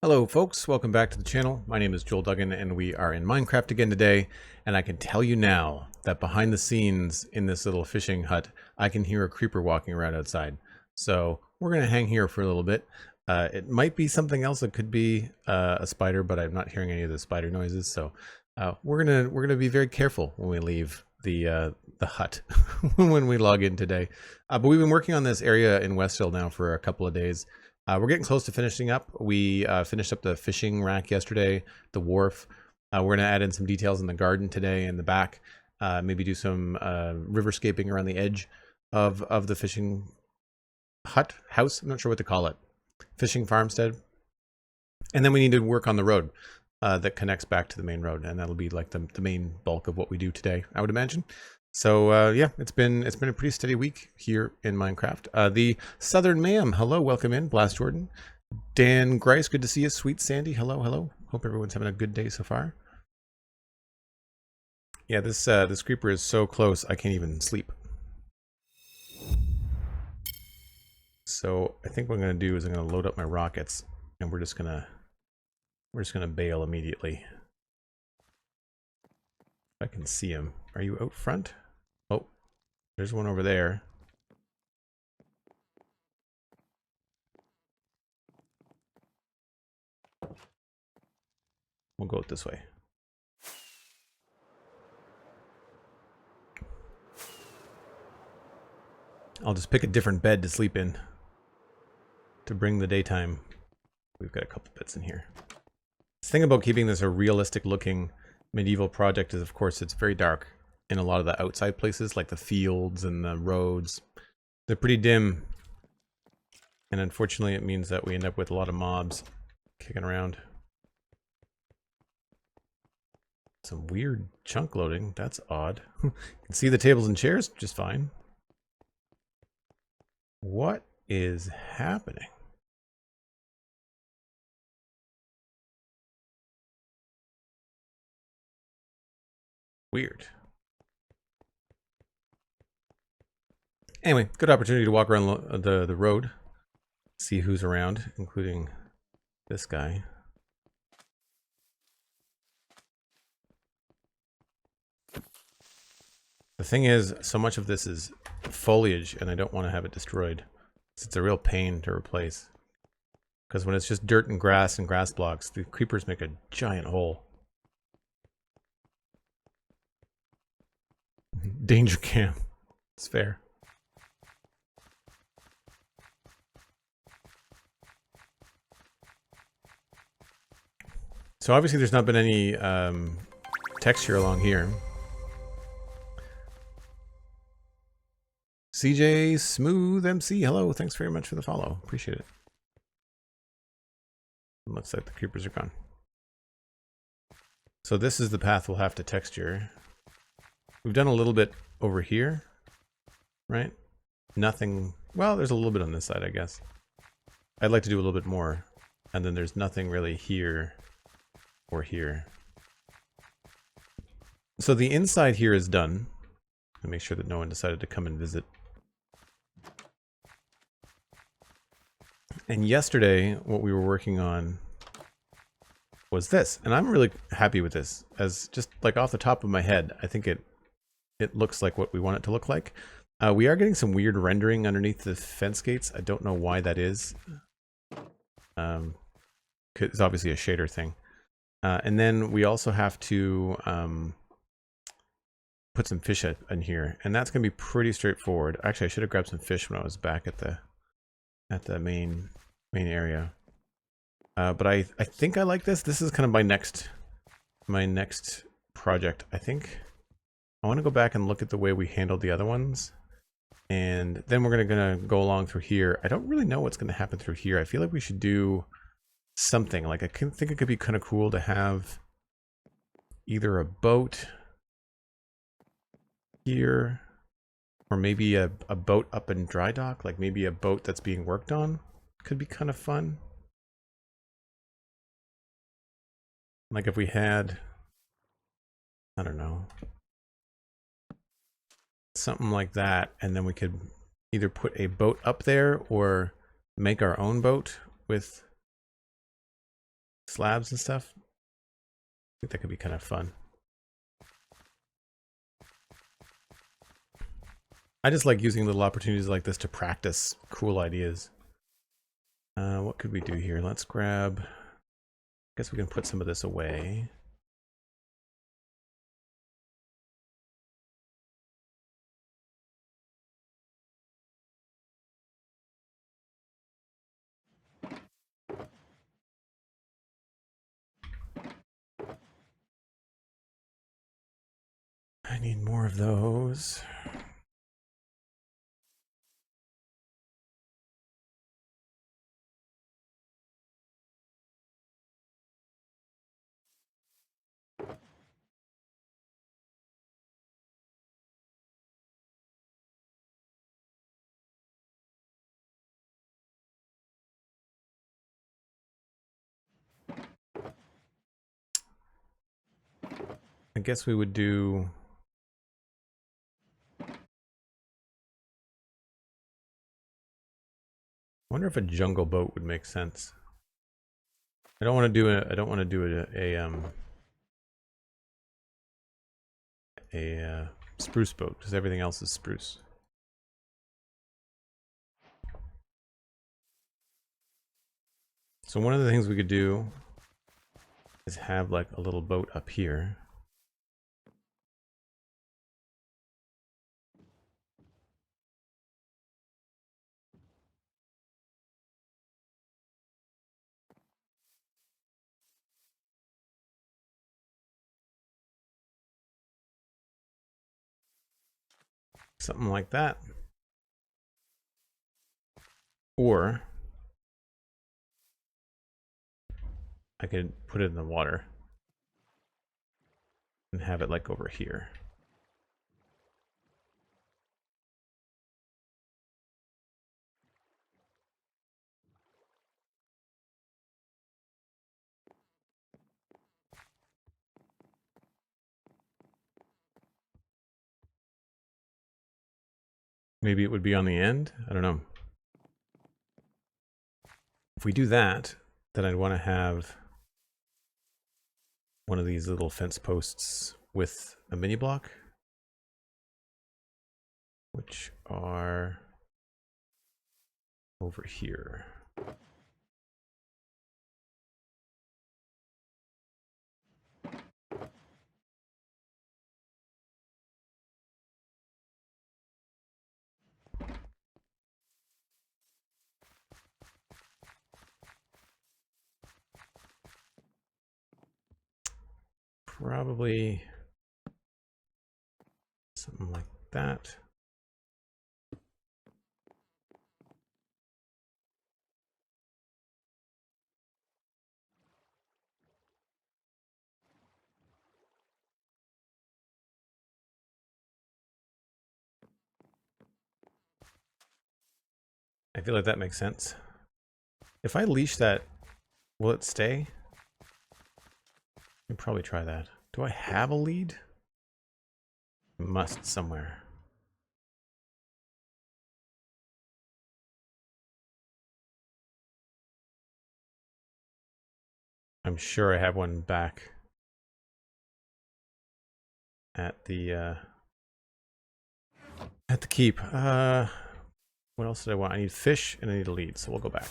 Hello folks, welcome back to the channel. My name is Duggan and we are in Minecraft again today, and I can tell you now that behind the scenes in this little fishing hut, I can hear a creeper walking around outside. So we're going to hang here for a little bit. It might be something else. It could be a spider, but I'm not hearing any of the spider noises. So we're gonna be very careful when we leave the hut when we log in today. But we've been working on this area in Westville now for a couple of days. We're getting close to finishing up. We finished up the fishing rack yesterday, the wharf. We're going to add in some details in the garden today in the back. Maybe do some riverscaping around the edge of the fishing house. I'm not sure what to call it. Fishing farmstead. And then we need to work on the road that connects back to the main road. And that'll be like the main bulk of what we do today, I would imagine. So yeah, it's been a pretty steady week here in Minecraft. The Southern Ma'am, hello, welcome in. Blast Jordan, Dan Grice, good to see you. SweetSandi, hello. Hope everyone's having a good day so far. Yeah, this creeper is so close I can't even sleep. So I think what I'm gonna do is I'm gonna load up my rockets, and we're just gonna bail immediately. If I can see him. Are you out front? Oh, there's one over there. We'll go this way. I'll just pick a different bed to sleep in to bring the daytime. We've got a couple bits in here. The thing about keeping this a realistic looking medieval project is, of course, it's very dark in a lot of the outside places, like the fields and the roads. They're pretty dim, and unfortunately it means that we end up with a lot of mobs kicking around. Some weird chunk loading, that's odd. You can see the tables and chairs just fine. What is happening? Weird. Anyway, good opportunity to walk around the road, see who's around, including this guy. The thing is, so much of this is foliage, and I don't want to have it destroyed. It's a real pain to replace. Because when it's just dirt and grass blocks, the creepers make a giant hole. Danger cam. It's fair. So obviously there's not been any texture along here. CJ Smooth MC, hello, thanks very much for the follow. Appreciate it. Looks like the creepers are gone. So this is the path we'll have to texture. We've done a little bit over here, right? Nothing, well, there's a little bit on this side, I guess. I'd like to do a little bit more. And then there's nothing really here or here. So the inside here is done. I'll make sure that no one decided to come and visit. And yesterday, what we were working on was this. And I'm really happy with this. As just like off the top of my head, I think it looks like what we want it to look like. We are getting some weird rendering underneath the fence gates. I don't know why that is. It's obviously a shader thing. And then we also have to put some fish in here, and that's gonna be pretty straightforward. Actually, I should have grabbed some fish when I was back at the main area. But I think I like this. This is kind of my next project. I think I want to go back and look at the way we handled the other ones, and then we're gonna go along through here. I don't really know what's gonna happen through here. I feel like we should do something. Like I think it could be kind of cool to have either a boat here, or maybe a boat up in dry dock, like maybe a boat that's being worked on. Could be kind of fun. Like if we had, I don't know, something like that, and then we could either put a boat up there or make our own boat with slabs and stuff. I think that could be kind of fun. I just like using little opportunities like this to practice cool ideas. What could we do here? Let's grab... I guess we can put some of this away. I need more of those. I guess we would do... I wonder if a jungle boat would make sense. I don't want to do a spruce boat because everything else is spruce. So one of the things we could do is have like a little boat up here. Something like that. Or I could put it in the water and have it like over here. Maybe it would be on the end? I don't know. If we do that, then I'd want to have one of these little fence posts with a mini block, which are over here. Probably something like that. I feel like that makes sense. If I leash that, will it stay? I can probably try that. Do I have a lead? I must somewhere. I'm sure I have one back at the keep. What else did I want? I need fish and I need a lead, so we'll go back.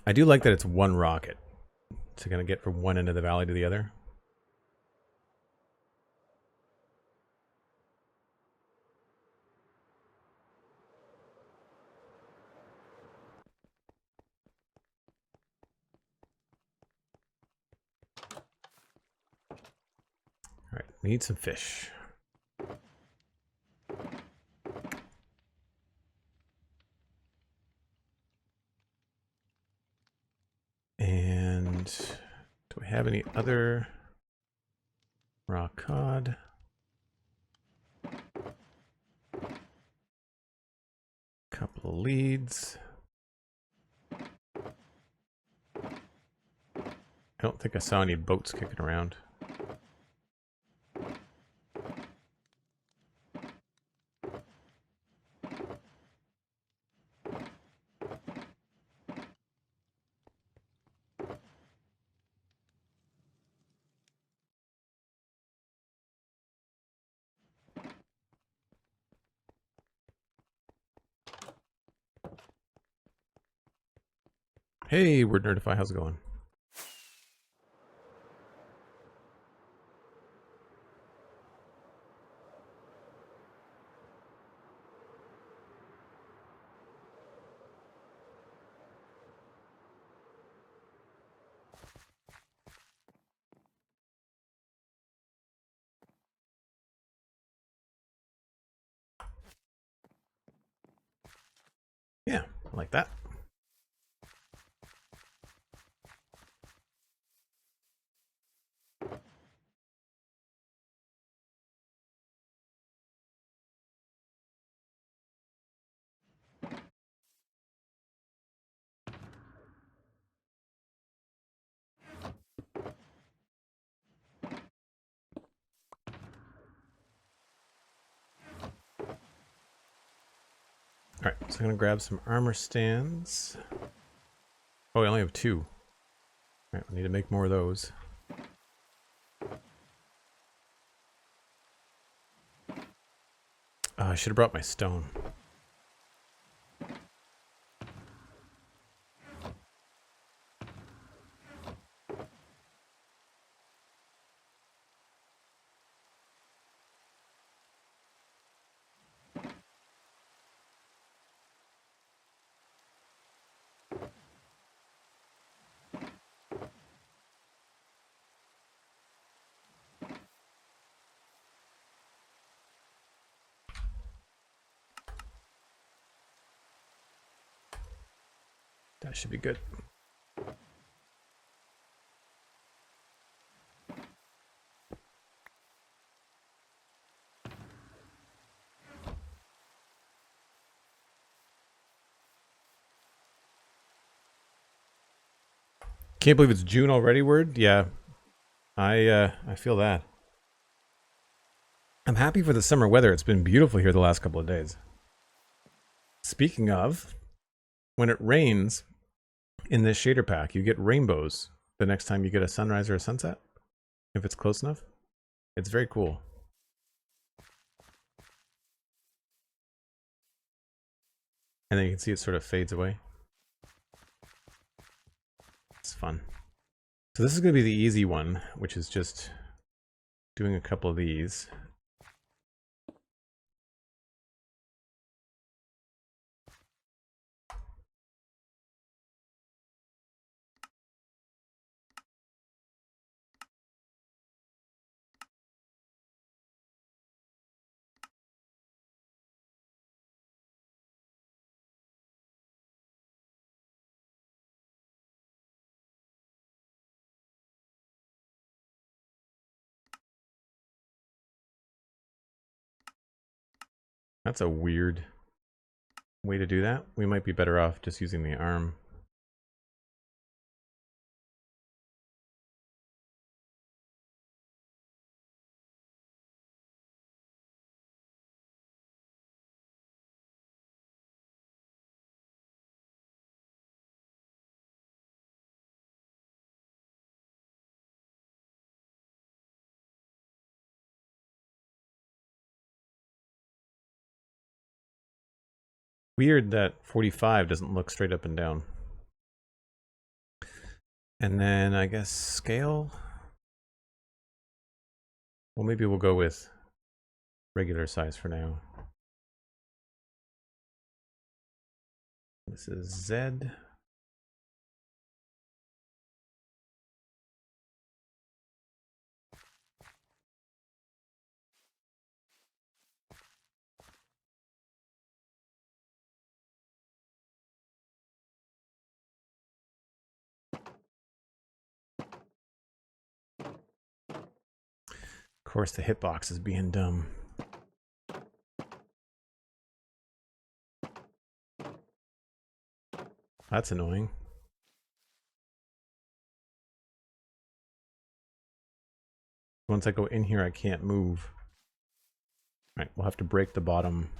I do like that it's one rocket. So gonna get from one end of the valley to the other. All right, we need some fish. And do we have any other raw cod? Couple of leads. I don't think I saw any boats kicking around. Hey, Word Nerdify, how's it going? Yeah, I like that. All right, so I'm gonna grab some armor stands. Oh, I only have 2. All right, I need to make more of those. I should have brought my stone. That should be good. Can't believe it's June already, Word? Yeah, I feel that. I'm happy for the summer weather. It's been beautiful here the last couple of days. Speaking of, when it rains in this shader pack, you get rainbows the next time you get a sunrise or a sunset, if it's close enough. It's very cool. And then you can see it sort of fades away. It's fun. So this is going to be the easy one, which is just doing a couple of these. That's a weird way to do that. We might be better off just using the arm. Weird that 45 doesn't look straight up and down. And then I guess scale. Well, maybe we'll go with regular size for now. This is Z. Of course, the hitbox is being dumb. That's annoying. Once I go in here, I can't move. All right, we'll have to break the bottom.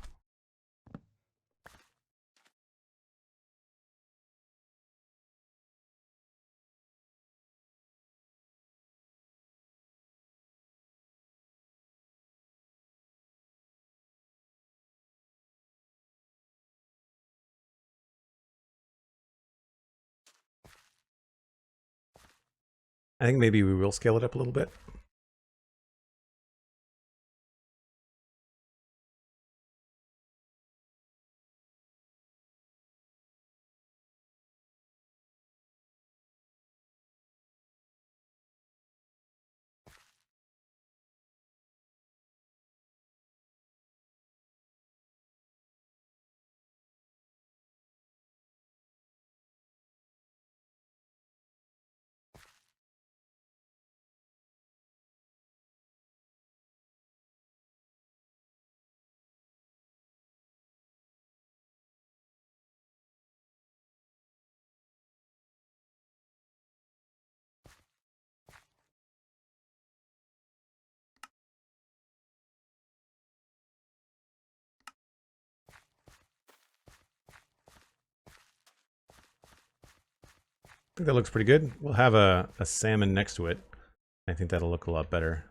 I think maybe we will scale it up a little bit. I think that looks pretty good. We'll have a salmon next to it. I think that'll look a lot better.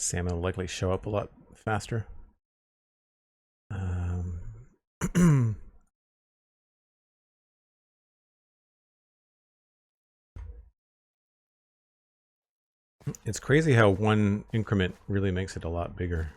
Salmon will likely show up a lot faster. It's crazy how one increment really makes it a lot bigger.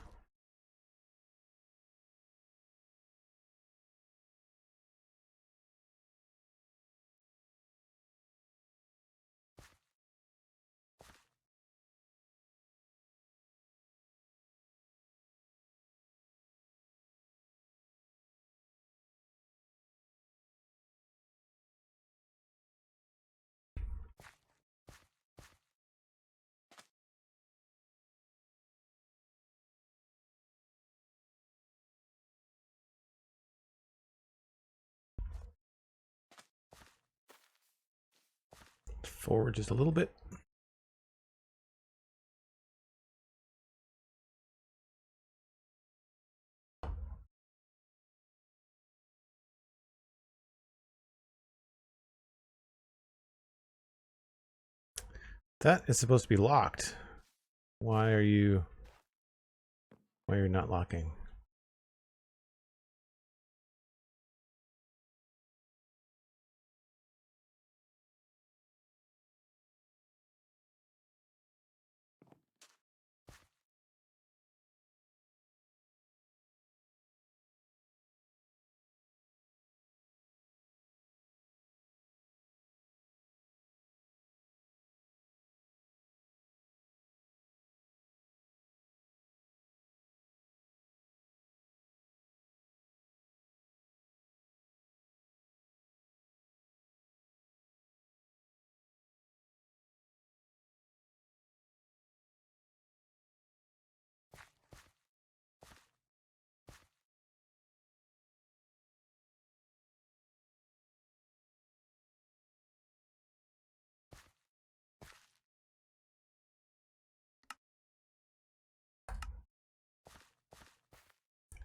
Forward just a little bit. That is supposed to be locked. Why are you not locking?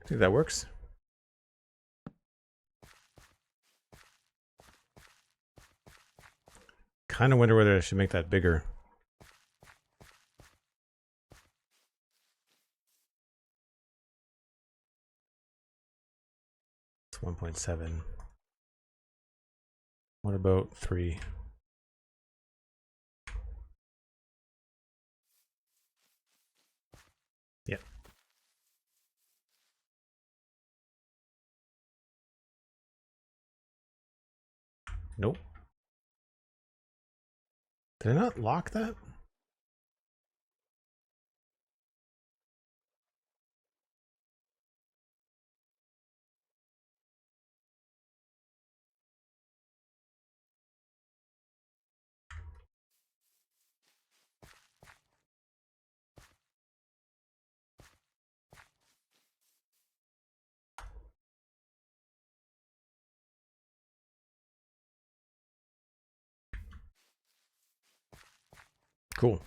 I think that works. Kind of wonder whether I should make that bigger. It's 1.7. What about 3? Yep. Nope. Did I not lock that? Cool.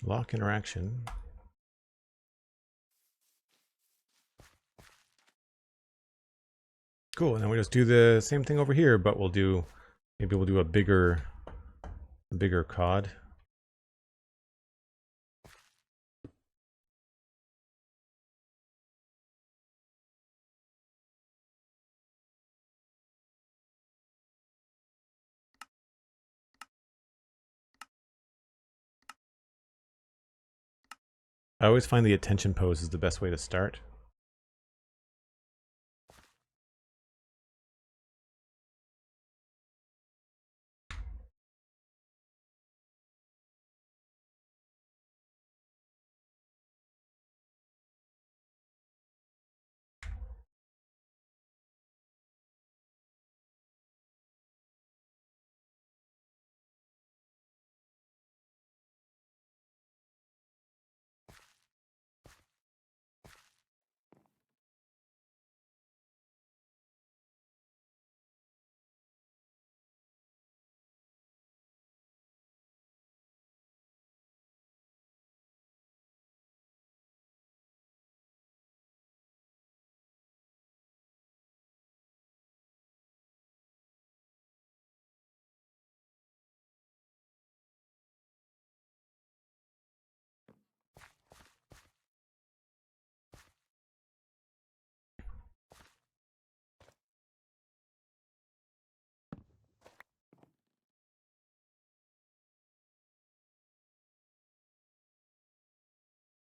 Lock interaction. Cool, and then we just do the same thing over here, but maybe we'll do a bigger cod. I always find the attention pose is the best way to start.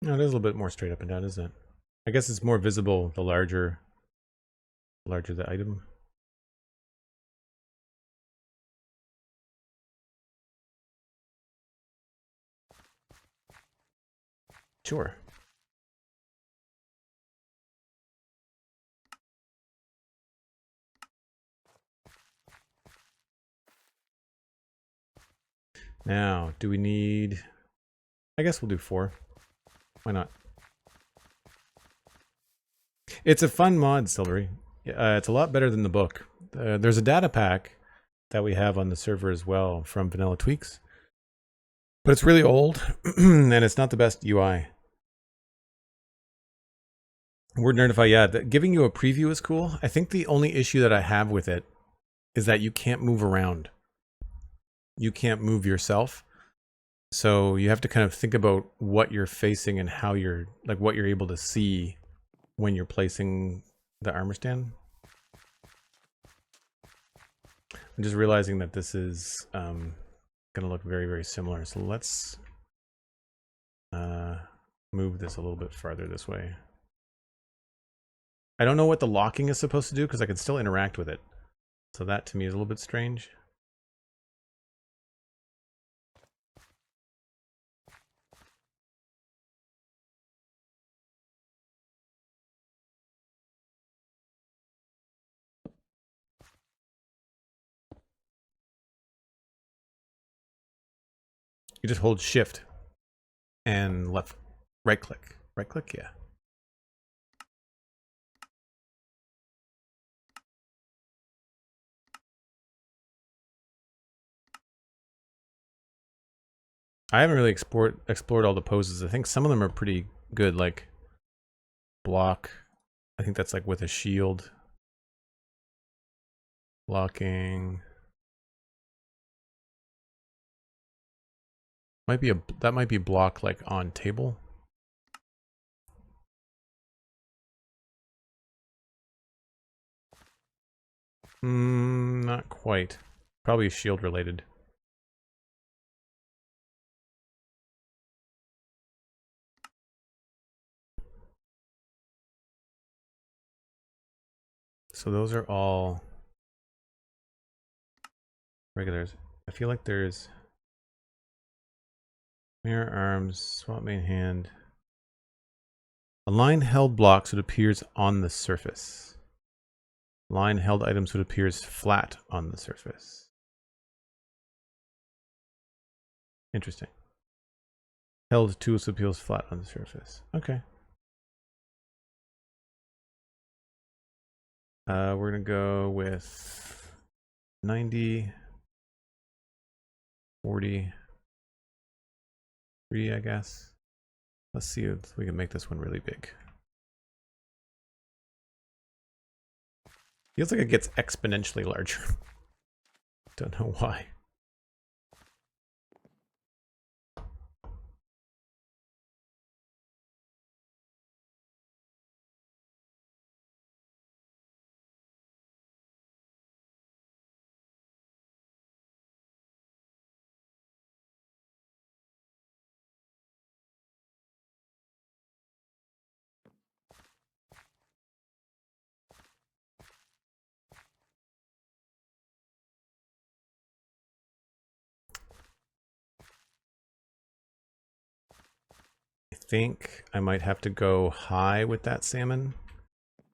No, it is a little bit more straight up and down, isn't it? I guess it's more visible the larger the item. Sure. Now, do we need... I guess we'll do 4. Why not? It's a fun mod, Silvery. It's a lot better than the book. There's a data pack that we have on the server as well from Vanilla Tweaks. But it's really old, and it's not the best UI. Word Nerdify, yeah, giving you a preview is cool. I think the only issue that I have with it is that you can't move around. You can't move yourself. So you have to kind of think about what you're facing and how you're, like, what you're able to see when you're placing the armor stand. I'm just realizing that this is going to look very, very similar. So let's move this a little bit farther this way. I don't know what the locking is supposed to do because I can still interact with it. So that to me is a little bit strange. You just hold shift and right click, yeah. I haven't really explored all the poses. I think some of them are pretty good, like block. I think that's like with a shield. Blocking. That might be block like on table. Not quite. Probably shield related. So those are all regulars. I feel like there's mirror arms, swap main hand. Align held blocks so it appears on the surface. Line held items so it appears flat on the surface. Interesting. Held 2 so it appears flat on the surface. Okay. We're gonna go with 90, 40, 3, I guess. Let's see if we can make this one really big. Feels like it gets exponentially larger. Don't know why. I think I might have to go high with that salmon,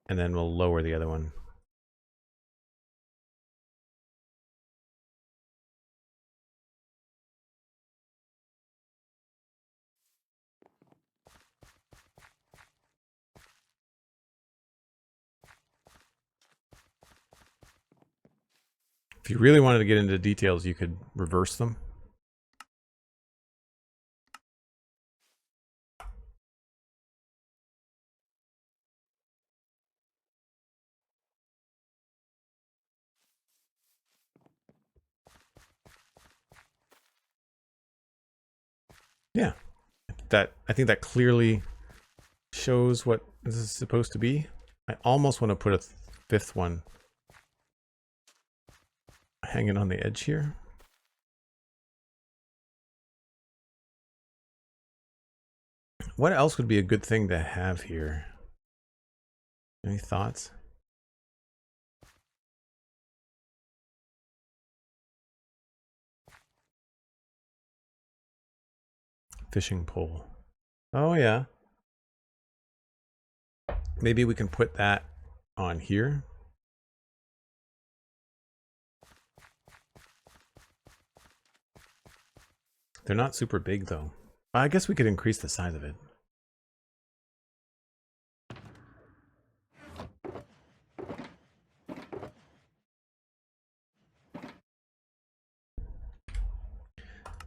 and then we'll lower the other one. If you really wanted to get into details, you could reverse them. Yeah, I think that clearly shows what this is supposed to be. I almost want to put a fifth one hanging on the edge here. What else would be a good thing to have here? Any thoughts? Fishing pole. Oh yeah. Maybe we can put that on here. They're not super big though. I guess we could increase the size of it.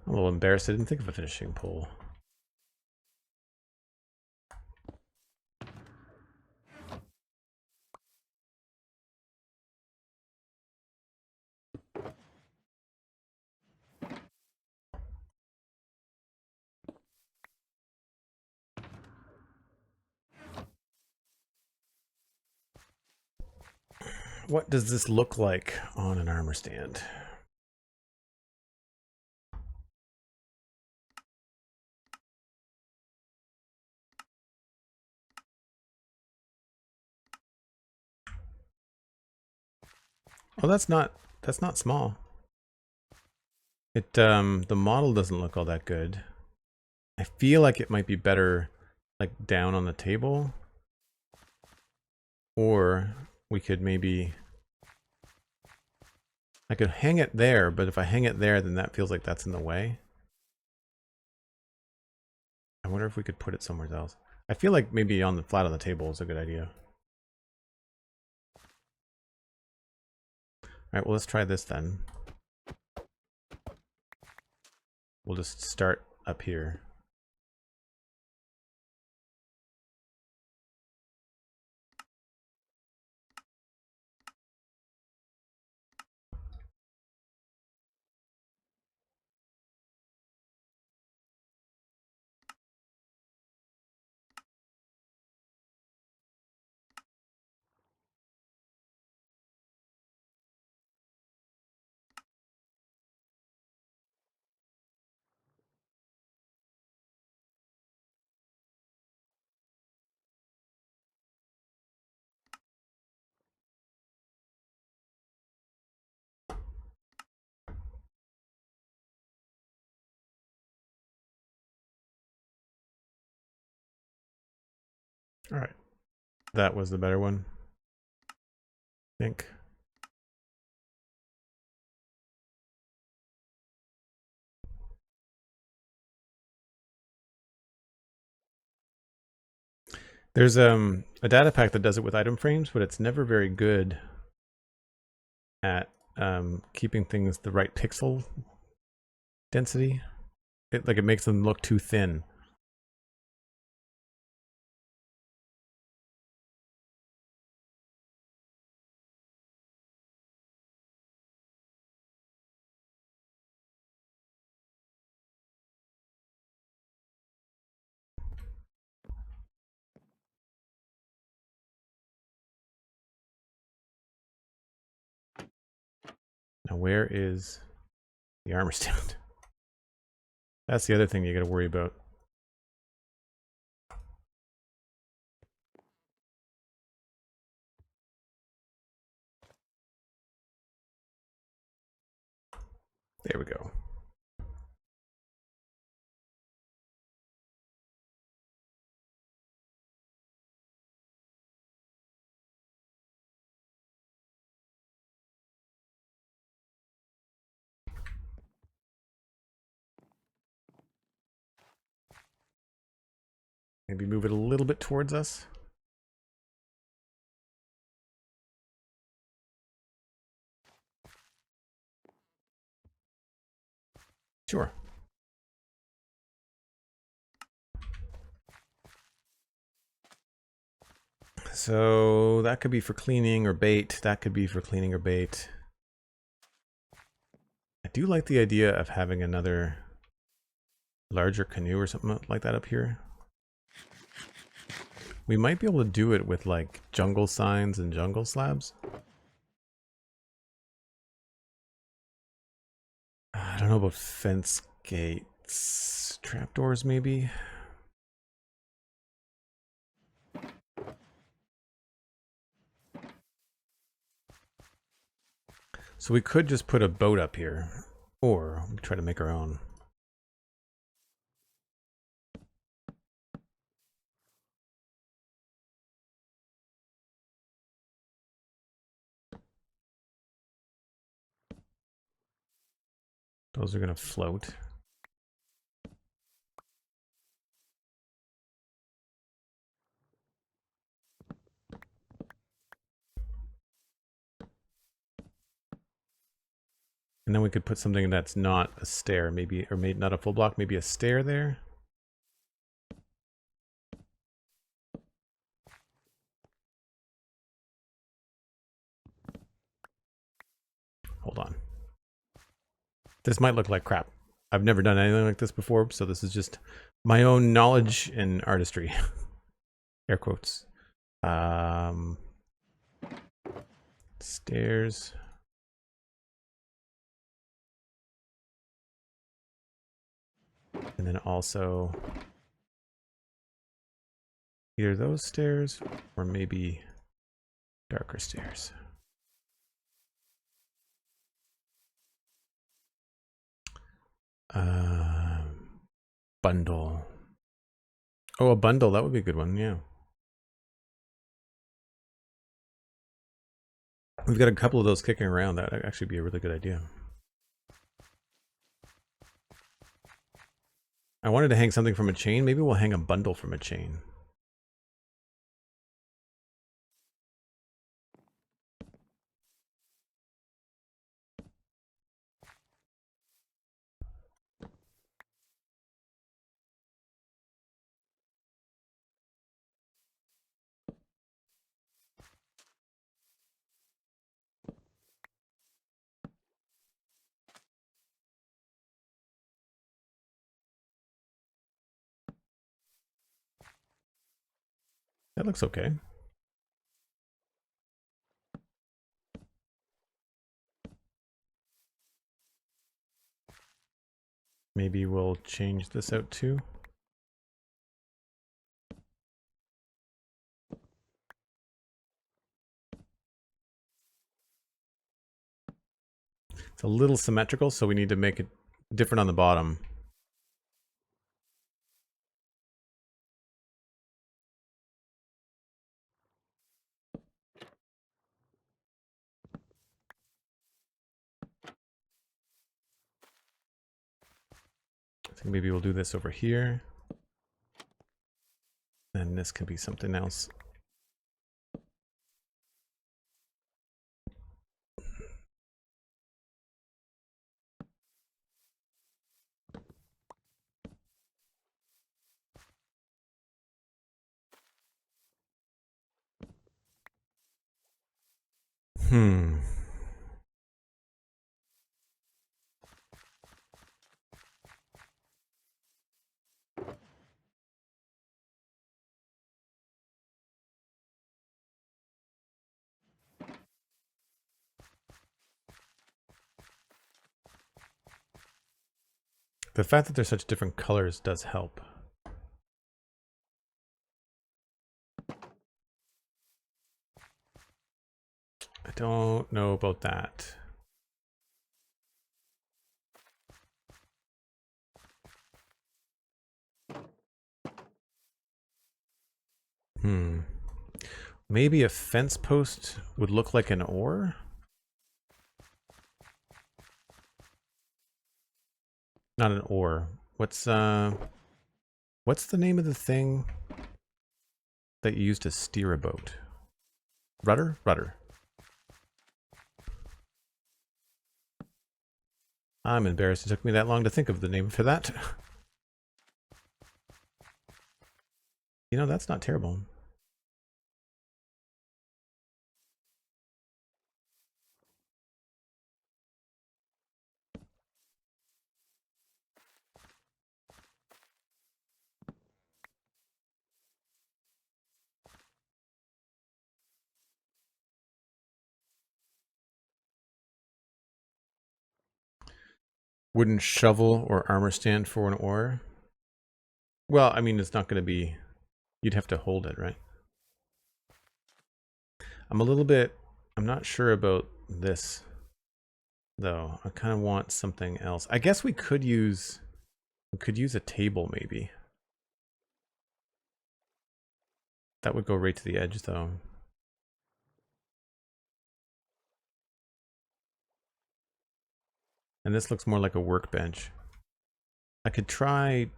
I'm a little embarrassed I didn't think of a fishing pole. What does this look like on an armor stand? Oh, that's not small. It the model doesn't look all that good. I feel like it might be better like down on the table. Or we could maybe, I could hang it there, but if I hang it there, then that feels like that's in the way. I wonder if we could put it somewhere else. I feel like maybe on the flat on the table is a good idea. All right, well, let's try this then. We'll just start up here. All right, that was the better one, I think. There's a data pack that does it with item frames, but it's never very good at keeping things the right pixel density. It makes them look too thin. Now where is the armor stand? That's the other thing you got to worry about. There we go. Maybe move it a little bit towards us. Sure. So that could be for cleaning or bait. That could be for cleaning or bait. I do like the idea of having another larger canoe or something like that up here. We might be able to do it with like jungle signs and jungle slabs. I don't know about fence gates. Trapdoors maybe? So we could just put a boat up here, or we try to make our own. Those are going to float. And then we could put something that's not a stair, maybe, or maybe not a full block, maybe a stair there. Hold on. This might look like crap. I've never done anything like this before, so this is just my own knowledge and artistry. Air quotes. Stairs. And then also either those stairs or maybe darker stairs. Bundle. Oh, a bundle. That would be a good one. Yeah. We've got a couple of those kicking around. That would actually be a really good idea. I wanted to hang something from a chain. Maybe we'll hang a bundle from a chain. That looks okay. Maybe we'll change this out too. It's a little symmetrical, so we need to make it different on the bottom. I think maybe we'll do this over here. And this can be something else. The fact that they're such different colors does help. I don't know about that. Maybe a fence post would look like an oar? Not an oar. What's the name of the thing that you use to steer a boat? Rudder? Rudder. I'm embarrassed it took me that long to think of the name for that. You know, that's not terrible. Wooden shovel or armor stand for an oar? Well, I mean, it's not going to be... You'd have to hold it, right? I'm not sure about this, though. I kind of want something else. I guess we could use a table, maybe. That would go right to the edge, though. And this looks more like a workbench. I could try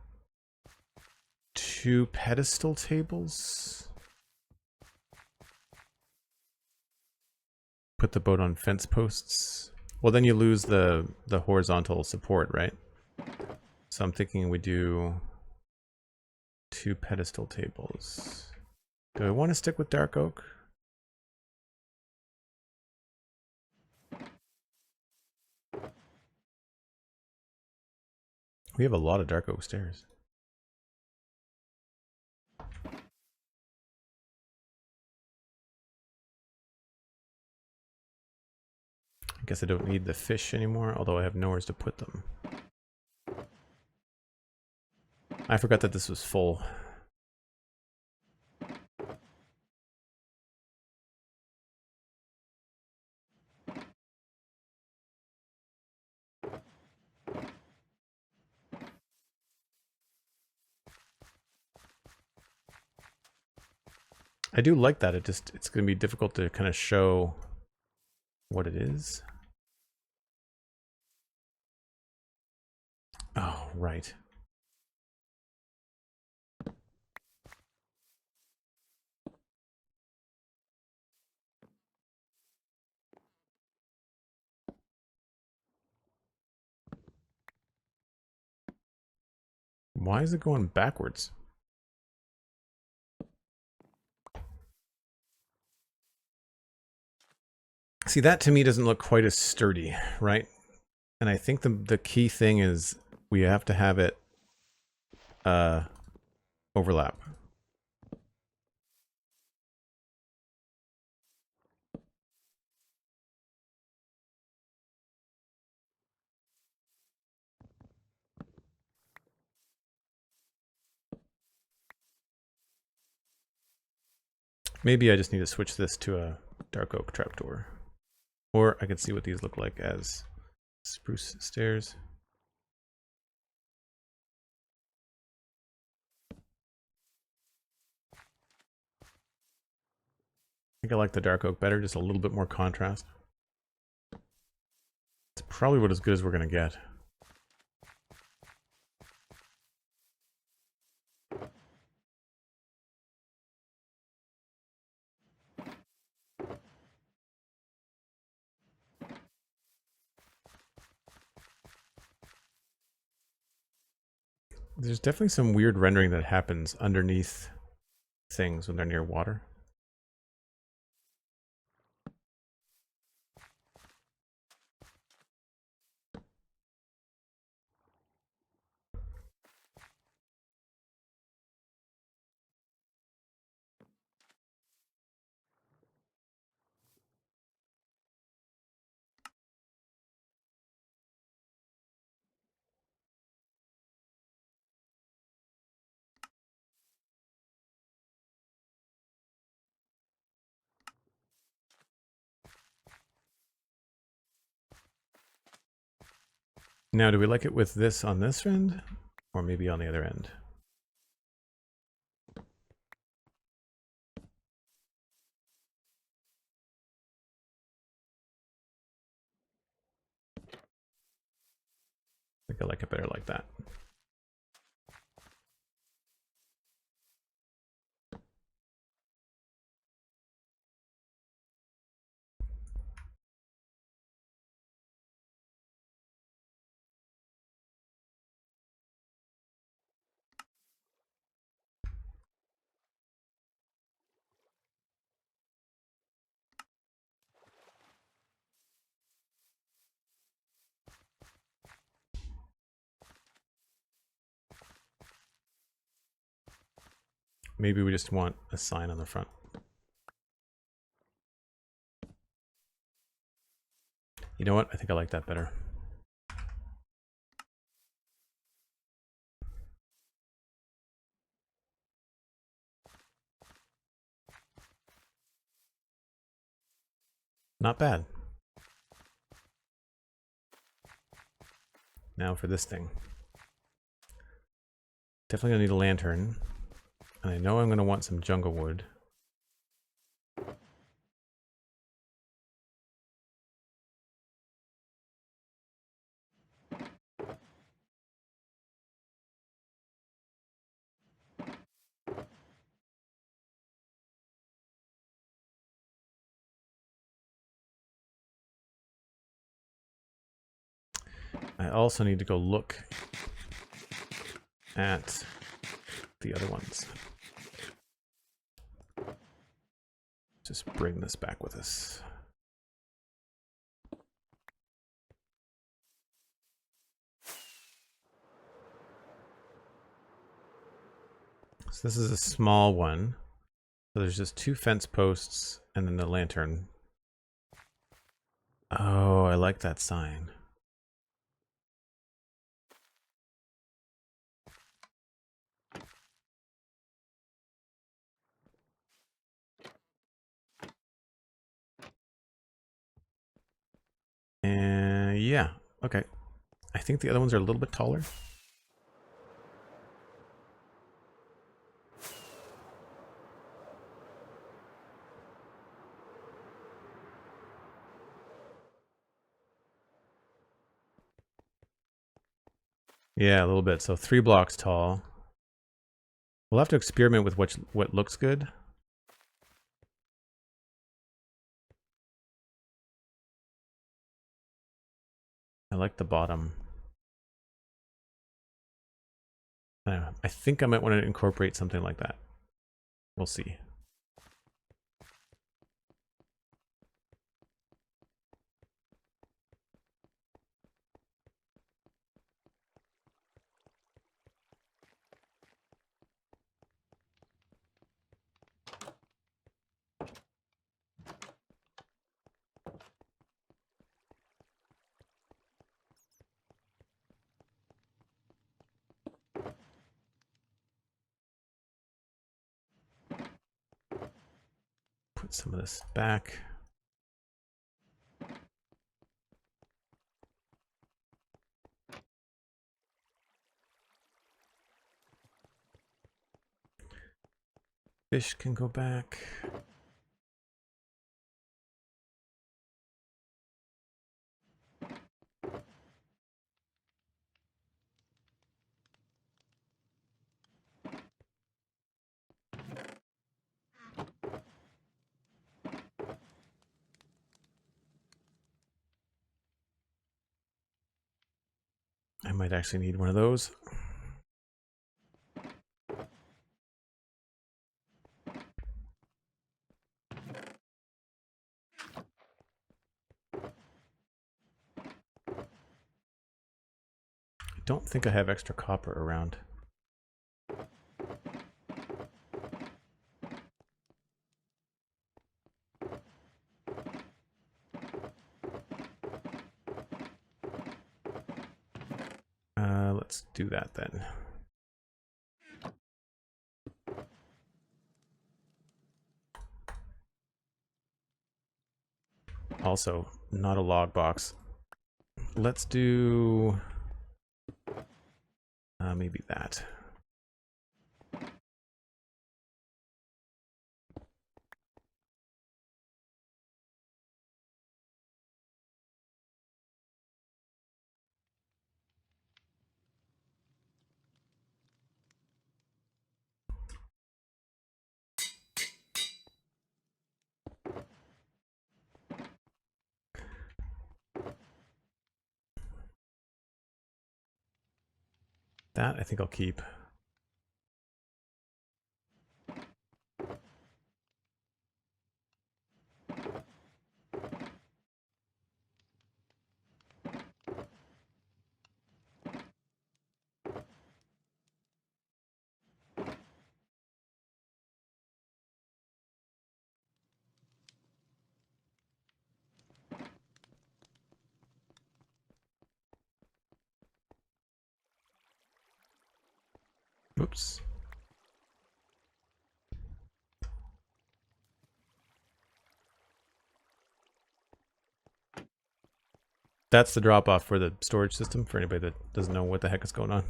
2 pedestal tables. Put the boat on fence posts. Well, then you lose the horizontal support, right? So I'm thinking we do 2 pedestal tables. Do I want to stick with dark oak? We have a lot of dark oak stairs. I guess I don't need the fish anymore, although I have nowhere to put them. I forgot that this was full. I do like that. It's going to be difficult to kind of show what it is. Oh, right. Why is it going backwards? See, that to me doesn't look quite as sturdy, right? And I think the key thing is we have to have it overlap. Maybe I just need to switch this to a dark oak trapdoor. Or I can see what these look like as spruce stairs. I think I like the dark oak better, just a little bit more contrast. It's probably what as good as we're going to get. There's definitely some weird rendering that happens underneath things when they're near water. Now, do we like it with this on this end, or maybe on the other end? I think I like it better like that. Maybe we just want a sign on the front. You know what? I think I like that better. Not bad. Now for this thing. Definitely gonna need a lantern. And I know I'm gonna want some jungle wood. I also need to go look at the other ones. Just bring this back with us. So this is a small one. So there's just 2 fence posts and then the lantern. Oh, I like that sign. And yeah, okay. I think the other ones are a little bit taller. Yeah, a little bit. So 3 blocks tall. We'll have to experiment with what looks good. I like the bottom. I think I might want to incorporate something like that. We'll see. Put some of this back. Fish can go back. I might actually need one of those. I don't think I have extra copper around. Let's do that then. Also, not a log box. Let's do Maybe that. That I think I'll keep. Oops. That's the drop off for the storage system for anybody that doesn't know what the heck is going on.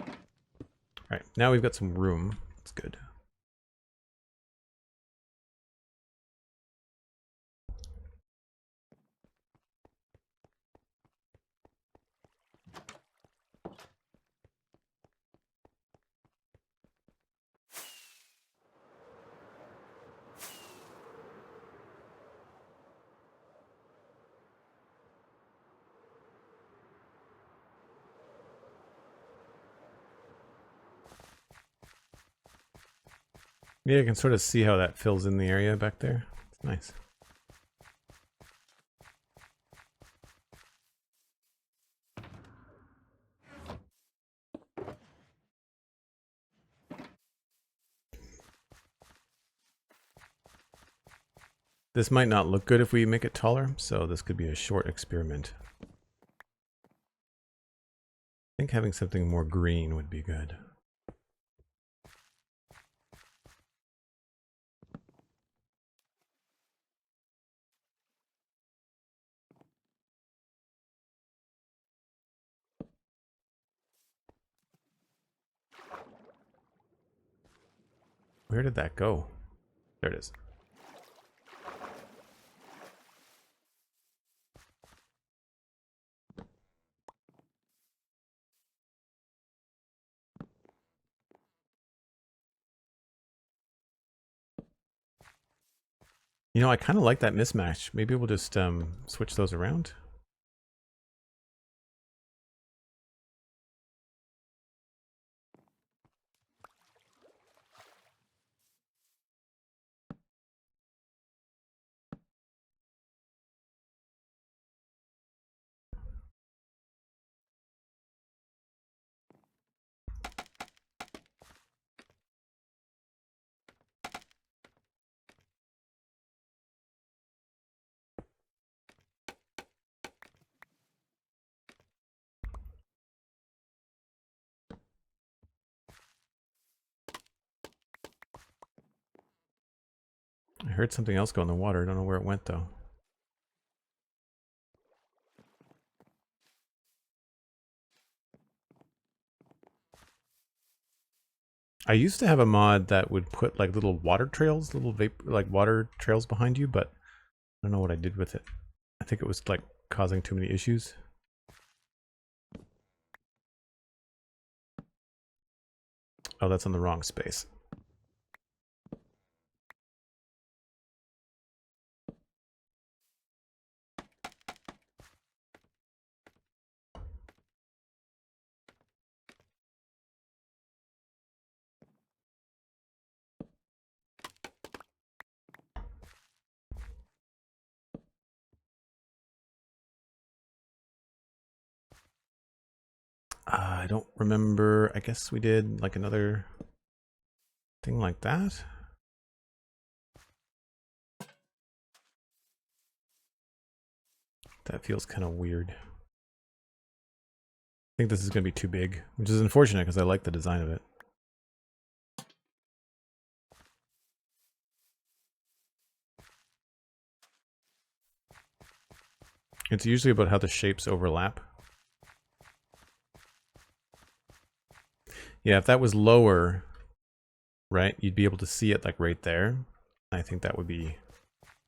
All right, now we've got some room. That's good. Yeah, you can sort of see how that fills in the area back there. It's nice. This might not look good if we make it taller, so this could be a short experiment. I think having something more green would be good. Where did that go? There it is. You know, I kind of like that mismatch. Maybe we'll just switch those around. I heard something else go in the water. I don't know where it went though. I used to have a mod that would put like little water trails, little vapor, like water trails behind you, but I don't know what I did with it. I think it was like causing too many issues. Oh, that's on the wrong space. I don't remember. I guess we did like another thing like that. That feels kind of weird. I think this is going to be too big, which is unfortunate because I like the design of it. It's usually about how the shapes overlap. Yeah, if that was lower, right, you'd be able to see it like right there. I think that would be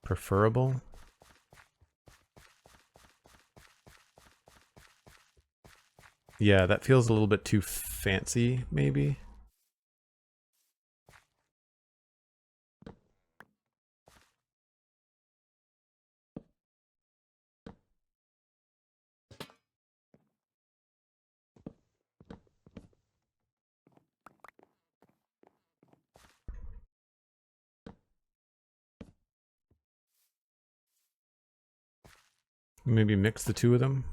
preferable. Yeah, that feels a little bit too fancy, maybe. Maybe mix the two of them.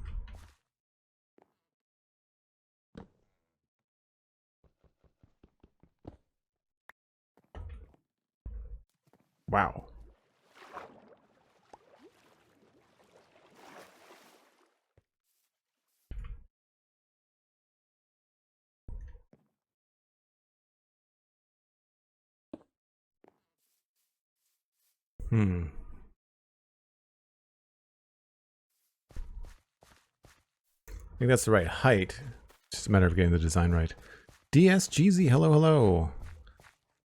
Wow. Hmm. I think that's the right height. It's just a matter of getting the design right. DSGZ, hello, hello.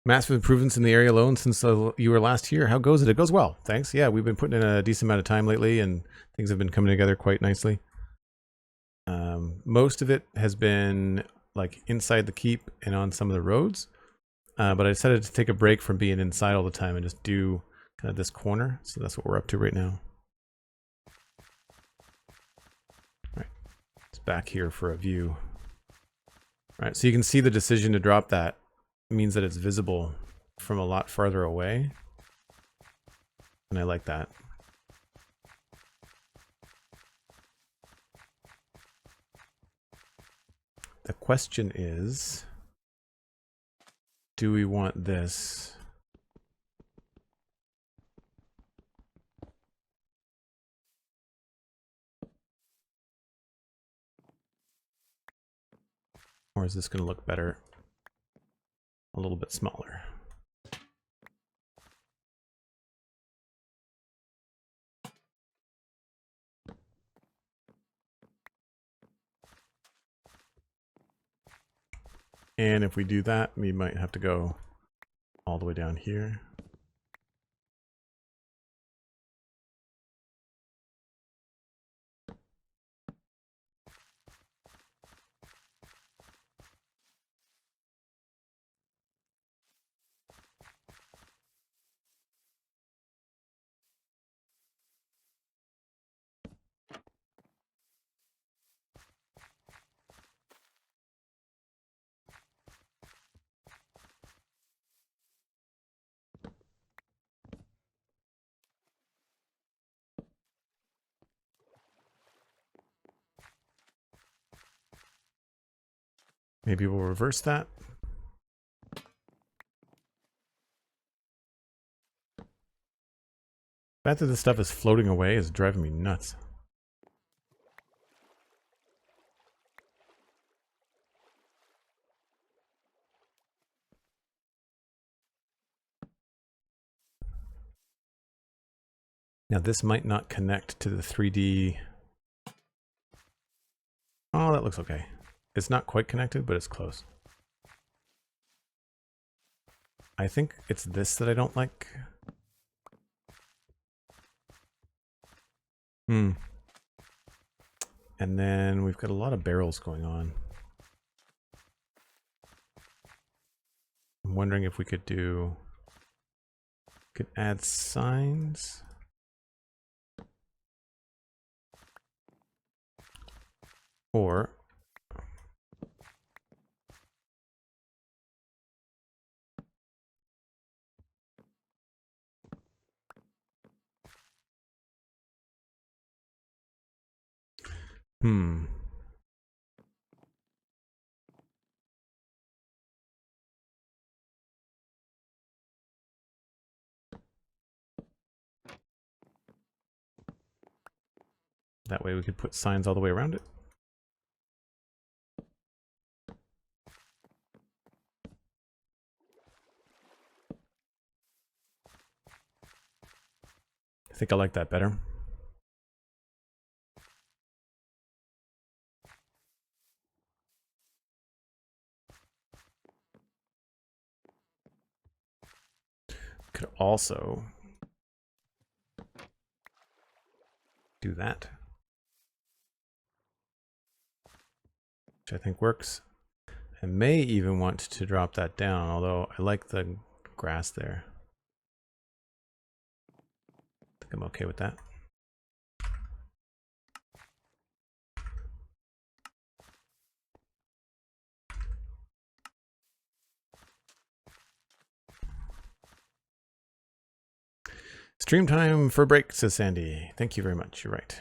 Massive improvements in the area alone since you were last here. How goes it? It goes well, thanks. Yeah, we've been putting in a decent amount of time lately, and things have been coming together quite nicely. Most of it has been like inside the keep and on some of the roads, but I decided to take a break from being inside all the time and just do kind of this corner. So that's what we're up to right now. All right, it's back here for a view. All right, so you can see the decision to drop that means that it's visible from a lot farther away, and I like that. The question is, do we want this? Or is this going to look better a little bit smaller? And if we do that, we might have to go all the way down here. Maybe we'll reverse that. The fact that this stuff is floating away is driving me nuts. Now this might not connect to the 3D. Oh, that looks okay. It's not quite connected, but it's close. I think it's this that I don't like. And then we've got a lot of barrels going on. I'm wondering if we could add signs. Or that way we could put signs all the way around it. I think I like that better. Could also do that, which I think works. I may even want to drop that down, although I like the grass there. I think I'm okay with that. Stream time for a break, says Sandy. Thank you very much. You're right.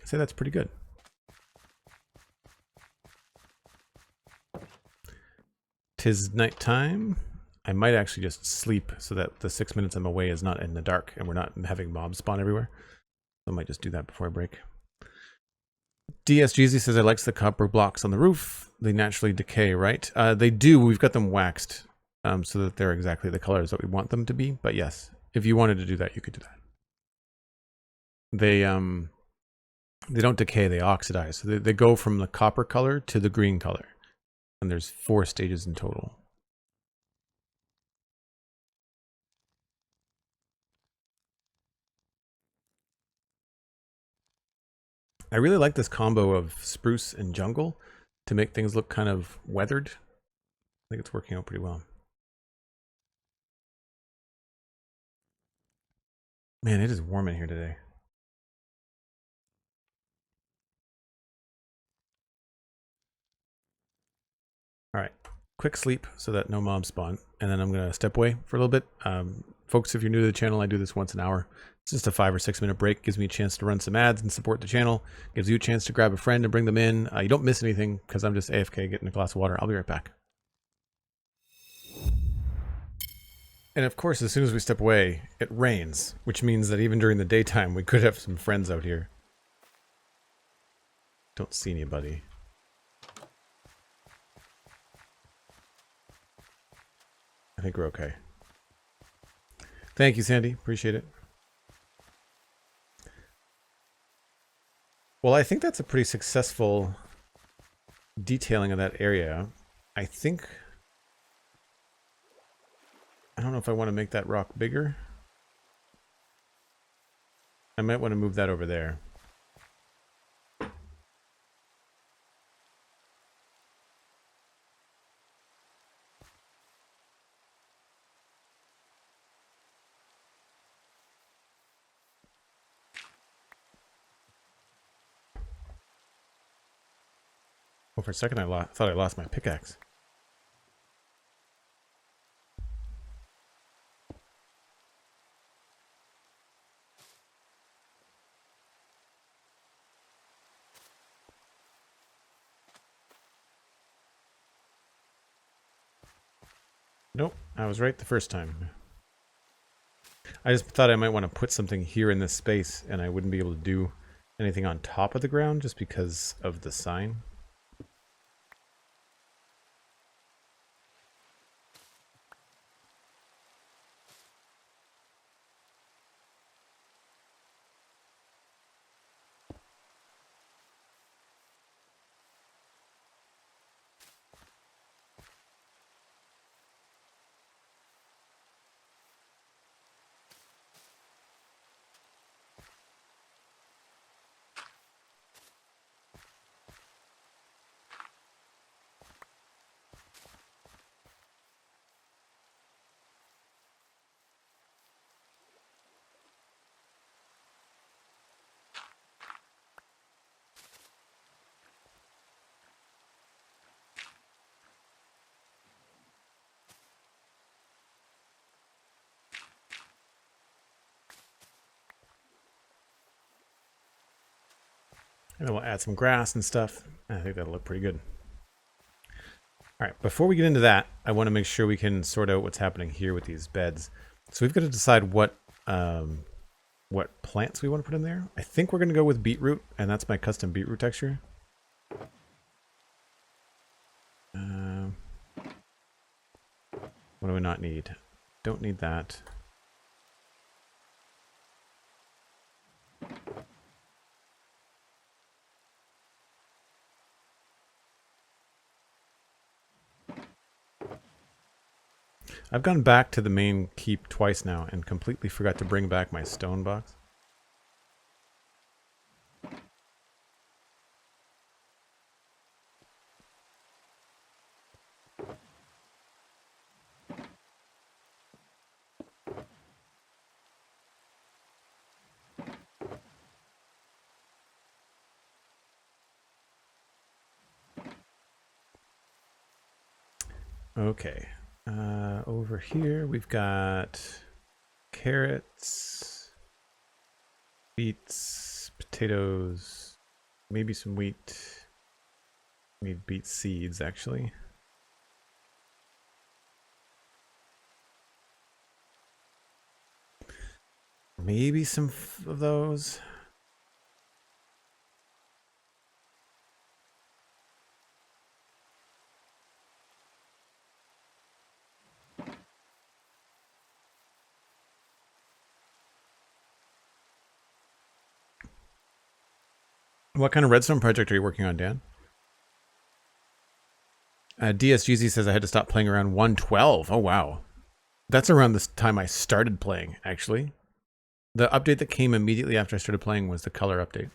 I'd say that's pretty good. Tis nighttime. I might actually just sleep so that the 6 minutes I'm away is not in the dark and we're not having mobs spawn everywhere. So I might just do that before I break. DSGZ says I likes the copper blocks on the roof. They naturally decay, right? They do. We've got them waxed so that they're exactly the colors that we want them to be. But yes, if you wanted to do that, you could do that. They don't decay, they oxidize. So they go from the copper color to the green color. And there's 4 stages in total. I really like this combo of spruce and jungle to make things look kind of weathered. I think it's working out pretty well. Man, it is warm in here today. All right, quick sleep so that no mobs spawn, and then I'm gonna step away for a little bit. Folks, if you're new to the channel, I do this once an hour. It's just a 5 or 6 minute break. Gives me a chance to run some ads and support the channel. Gives you a chance to grab a friend and bring them in. You don't miss anything because I'm just AFK getting a glass of water. I'll be right back. And of course, as soon as we step away, it rains, which means that even during the daytime, we could have some friends out here. Don't see anybody. I think we're okay. Thank you, Sandy. Appreciate it. Well, I think that's a pretty successful detailing of that area. I think... I don't know if I want to make that rock bigger. I might want to move that over there. Well, for a second I thought I lost my pickaxe. Nope, I was right the first time. I just thought I might want to put something here in this space and I wouldn't be able to do anything on top of the ground just because of the sign. And then we'll add some grass and stuff. I think that'll look pretty good. All right, before we get into that, I want to make sure we can sort out what's happening here with these beds. So we've got to decide what plants we want to put in there. I think we're going to go with beetroot, and that's my custom beetroot texture. What do we not need? Don't need that. I've gone back to the main keep twice now and completely forgot to bring back my stone box. Okay. Over here we've got carrots, beets, potatoes, maybe some wheat. Need beet seeds actually. Maybe some of those. What kind of redstone project are you working on, Dan? DSGZ says I had to stop playing around 112. Oh, wow. That's around this time I started playing, actually. The update that came immediately after I started playing was the color update.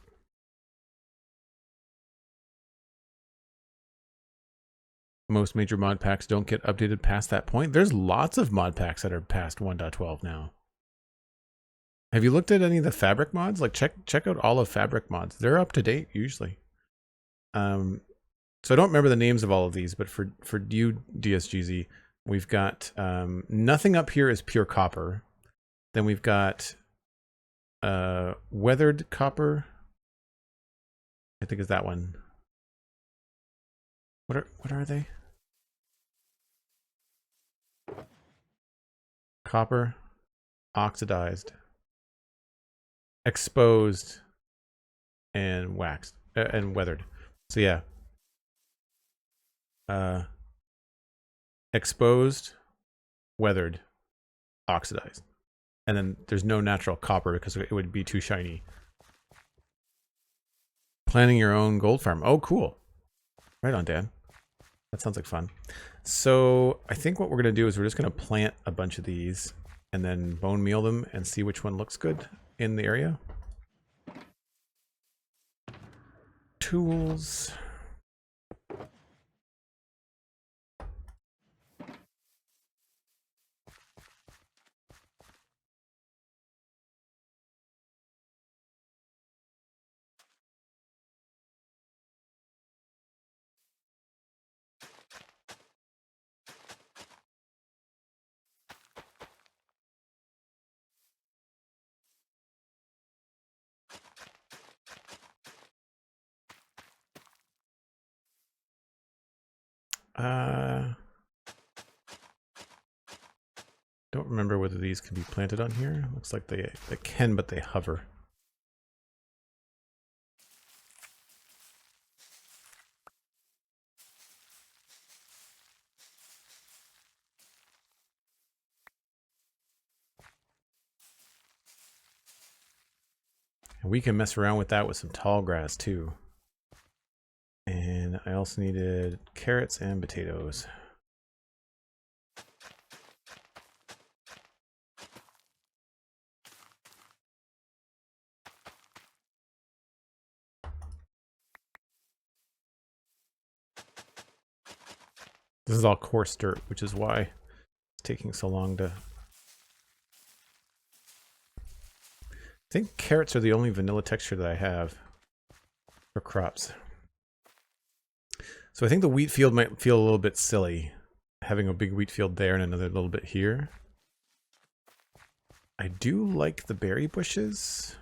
Most major mod packs don't get updated past that point. There's lots of mod packs that are past 1.12 now. Have you looked at any of the fabric mods? Like check out all of fabric mods. They're up to date usually. So I don't remember the names of all of these, but for you DSGZ, we've got nothing up here is pure copper. Then we've got weathered copper. I think is that one. What are they? Copper, oxidized, exposed, and waxed and weathered. So yeah. Exposed, weathered, oxidized. And then there's no natural copper because it would be too shiny. Planning your own gold farm. Oh, cool. Right on, Dan. That sounds like fun. So I think what we're going to do is we're just going to plant a bunch of these and then bone meal them and see which one looks good in the area. Tools. Don't remember whether these can be planted on here. Looks like they can, but they hover. And we can mess around with that with some tall grass too. And I also needed carrots and potatoes. This is all coarse dirt, which is why it's taking so long to... I think carrots are the only vanilla texture that I have for crops. So I think the wheat field might feel a little bit silly, having a big wheat field there and another little bit here. I do like the berry bushes,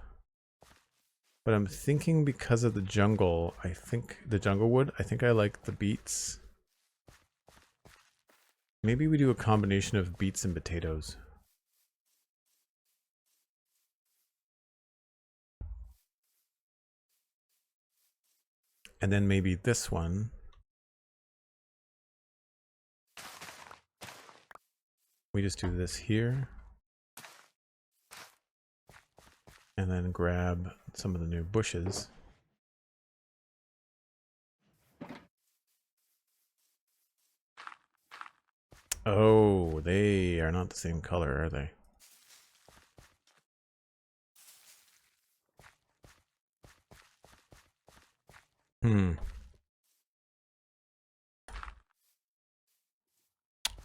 but I'm thinking because of the jungle, I think the jungle wood, I think I like the beets. Maybe we do a combination of beets and potatoes. And then maybe this one. We just do this here. And then grab some of the new bushes. Oh, Oh, they are not the same color, are they? Hmm.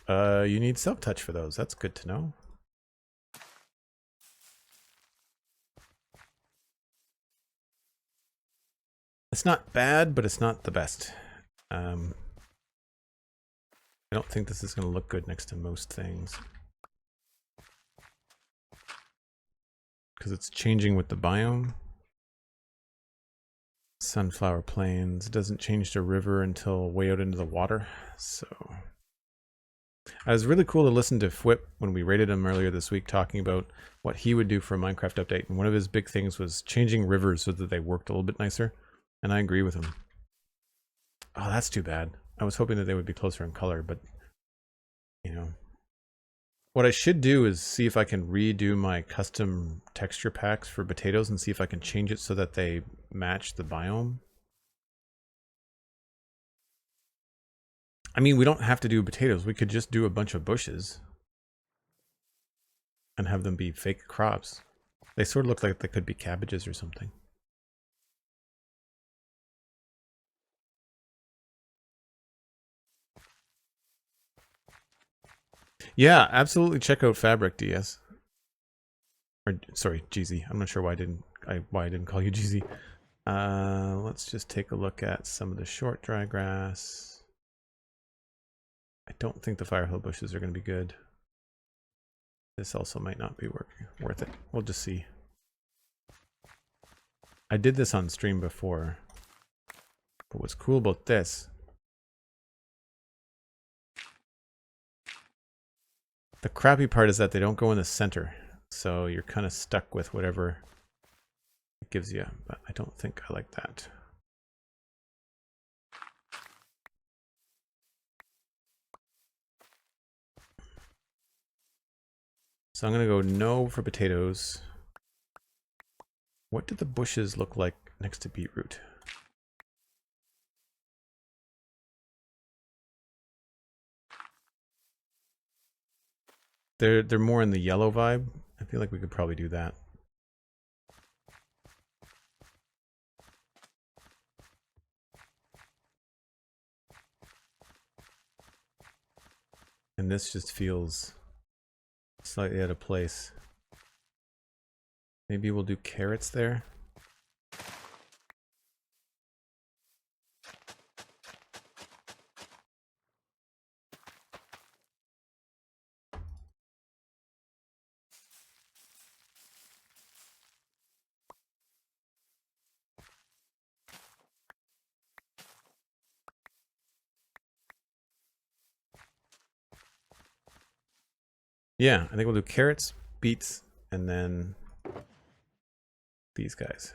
You need self-touch for those. That's good to know. It's not bad, but it's not the best. I don't think this is going to look good next to most things. Because it's changing with the biome. Sunflower Plains. It doesn't change to river until way out into the water. So it was really cool to listen to Fwip when we rated him earlier this week, talking about what he would do for a Minecraft update. And one of his big things was changing rivers so that they worked a little bit nicer. And I agree with him. Oh, that's too bad. I was hoping that they would be closer in color, but you know. What I should do is see if I can redo my custom texture packs for potatoes and see if I can change it so that they match the biome. I mean, we don't have to do potatoes. We could just do a bunch of bushes and have them be fake crops. They sort of look like they could be cabbages or something. Yeah, absolutely check out Fabric DS. Or sorry, Jeezy. I'm not sure why I didn't call you Jeezy. Let's just take a look at some of the short dry grass. I don't think the firehill bushes are going to be good. This also might not be worth it. We'll just see. I did this on stream before. But what's cool about this, the crappy part is that they don't go in the center. So you're kind of stuck with whatever it gives you. But I don't think I like that. So I'm going to go no for potatoes. What did the bushes look like next to beetroot? They're more in the yellow vibe. I feel like we could probably do that. And this just feels slightly out of place. Maybe we'll do carrots there. Yeah, I think we'll do carrots, beets, and then these guys.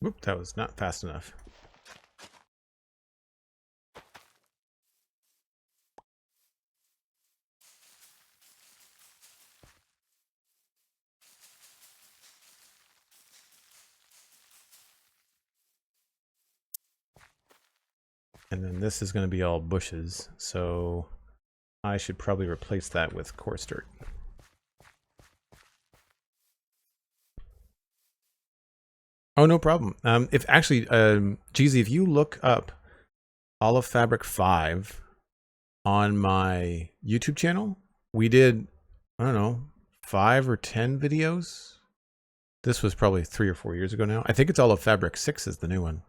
Whoop, that was not fast enough. And then this is going to be all bushes, so I should probably replace that with coarse dirt. Oh, no problem. If actually, Jeezy, if you look up All of Fabric 5 on my YouTube channel, we did, I don't know, 5 or 10 videos This was probably 3 or 4 years ago now. I think it's all of Fabric 6 is the new one.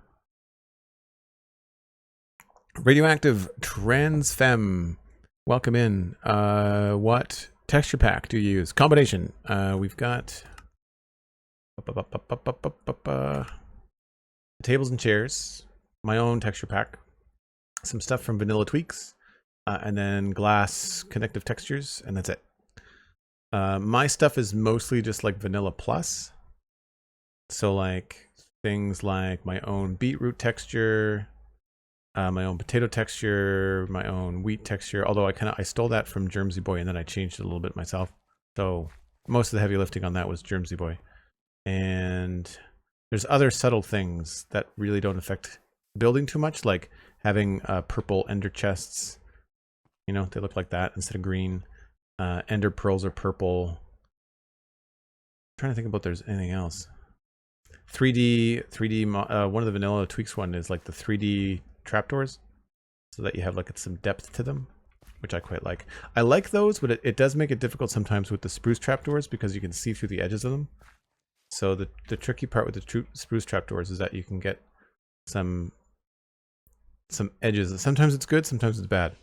Radioactive Transfem, welcome in. What texture pack do you use? Combination. We've got tables and chairs, my own texture pack, some stuff from Vanilla Tweaks, and then glass connective textures, and that's it. My stuff is mostly just like Vanilla Plus. So like things like my own beetroot texture, my own potato texture, my own wheat texture. Although I stole that from Germsy Boy and then I changed it a little bit myself. So most of the heavy lifting on that was Germsy Boy. And there's other subtle things that really don't affect building too much, like having purple ender chests. You know, they look like that instead of green. Ender pearls are purple. I'm trying to think about if there's anything else. 3D, one of the Vanilla Tweaks one is like the 3D trapdoors, so that you have like some depth to them, which I quite like. I like those, but it does make it difficult sometimes with the spruce trapdoors because you can see through the edges of them. So the tricky part with the spruce trapdoors is that you can get some edges. Sometimes it's good, sometimes it's bad,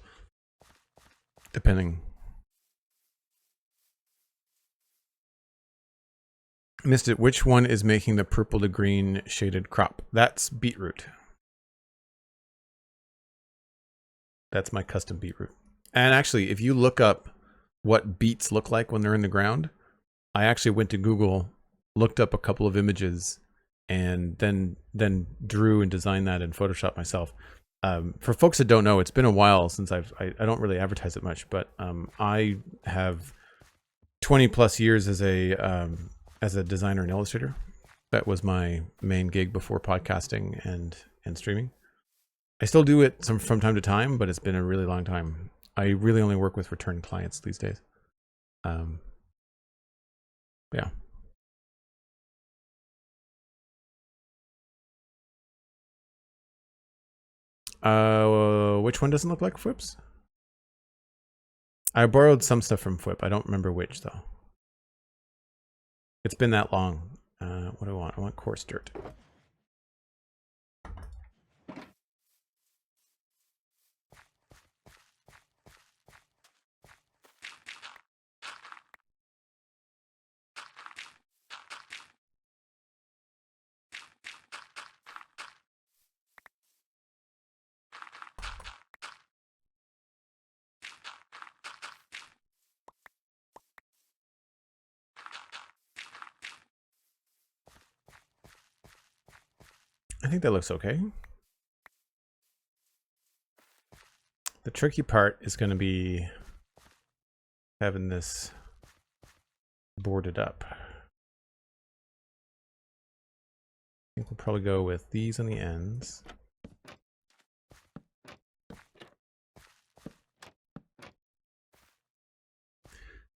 depending. Missed it. Which one is making the purple to green shaded crop? That's beetroot. That's my custom beetroot. And actually, if you look up what beets look like when they're in the ground, I actually went to Google, looked up a couple of images, and then drew and designed that in Photoshop myself. For folks that don't know, it's been a while since I don't really advertise it much, but I have 20 plus years as a designer and illustrator. That was my main gig before podcasting and streaming. I still do it from time to time, but it's been a really long time. I really only work with return clients these days. Yeah. Which one doesn't look like Fwips? I borrowed some stuff from Fwip. I don't remember which though. It's been that long. What do I want? I want coarse dirt. I think that looks okay. The tricky part is going to be having this boarded up. I think we'll probably go with these on the ends.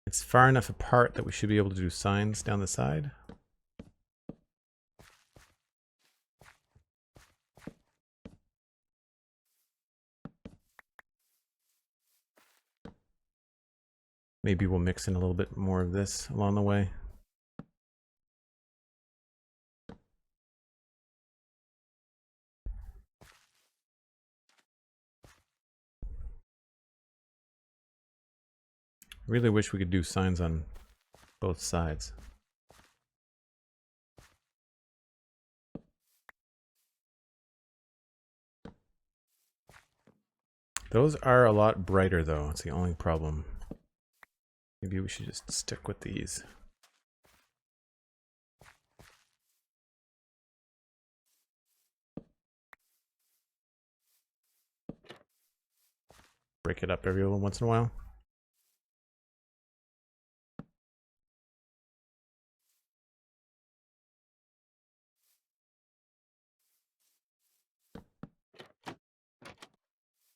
It's far enough apart that we should be able to do signs down the side. Maybe we'll mix in a little bit more of this along the way. Really wish we could do signs on both sides. Those are a lot brighter though, it's the only problem. Maybe we should just stick with these. Break it up every once in a while.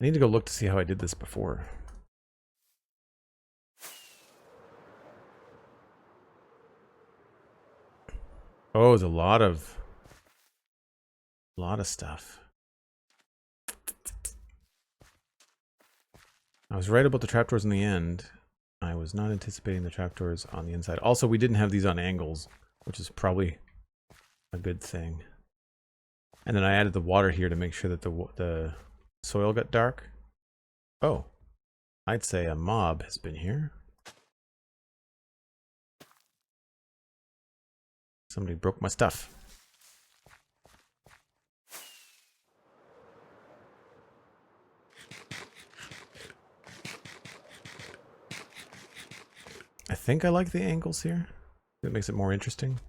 I need to go look to see how I did this before. Oh, there's a lot of stuff. I was right about the trapdoors in the end. I was not anticipating the trapdoors on the inside. Also, we didn't have these on angles. which is probably a good thing. And then I added the water here to make sure that the soil got dark. Oh, I'd say a mob has been here. Somebody broke my stuff. I think I like the angles here. It makes it more interesting.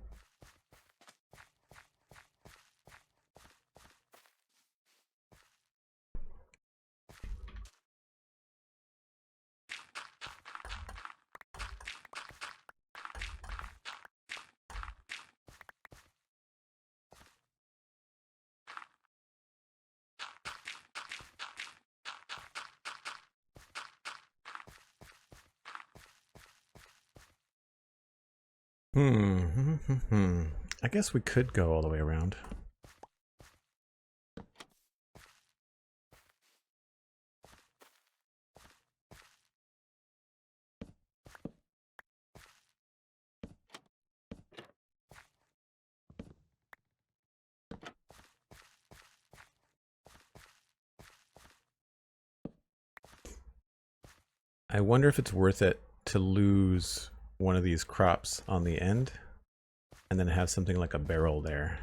I guess we could go all the way around. I wonder if it's worth it to lose one of these crops on the end and then have something like a barrel there.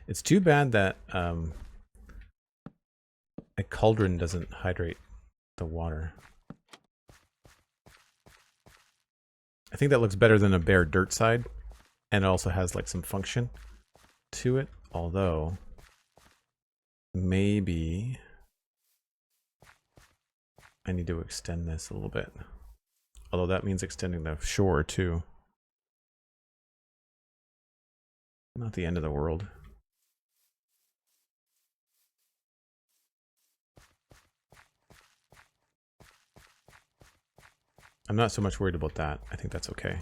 It's too bad that a cauldron doesn't hydrate the water. I think that looks better than a bare dirt side, and it also has like some function to it, although maybe I need to extend this a little bit. Although that means extending the shore too. Not the end of the world. I'm not so much worried about that. I think that's okay.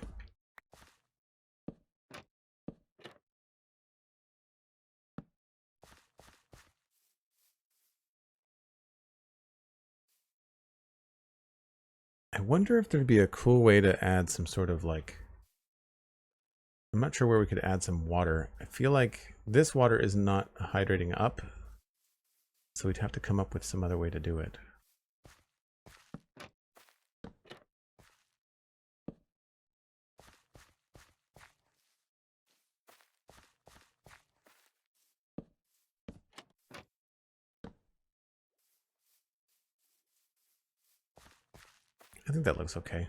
I wonder if there'd be a cool way to add some sort of like... I'm not sure where we could add some water. I feel like this water is not hydrating up, so we'd have to come up with some other way to do it. I think that looks okay.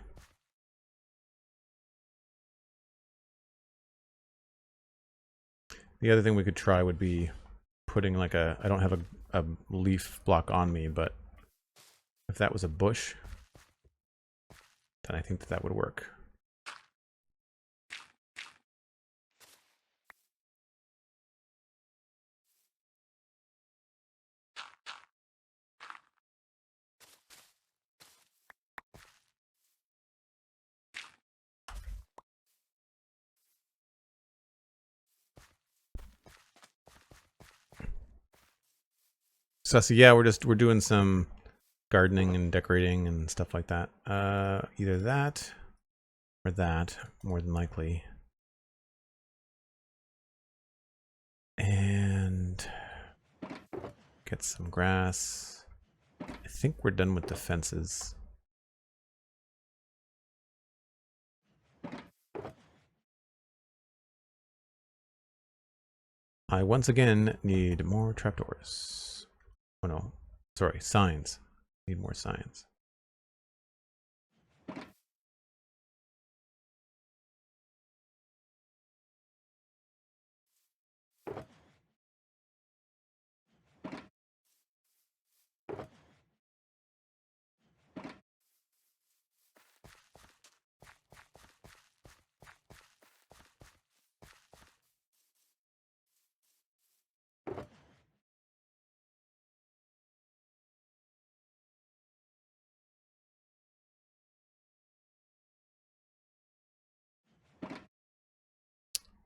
The other thing we could try would be putting like a... I don't have a leaf block on me, but if that was a bush, then I think that that would work. So yeah, we're doing some gardening and decorating and stuff like that. Either that or that, more than likely. And get some grass. I think we're done with the fences. I once again need more trapdoors. Oh no, sorry, signs. Need more signs.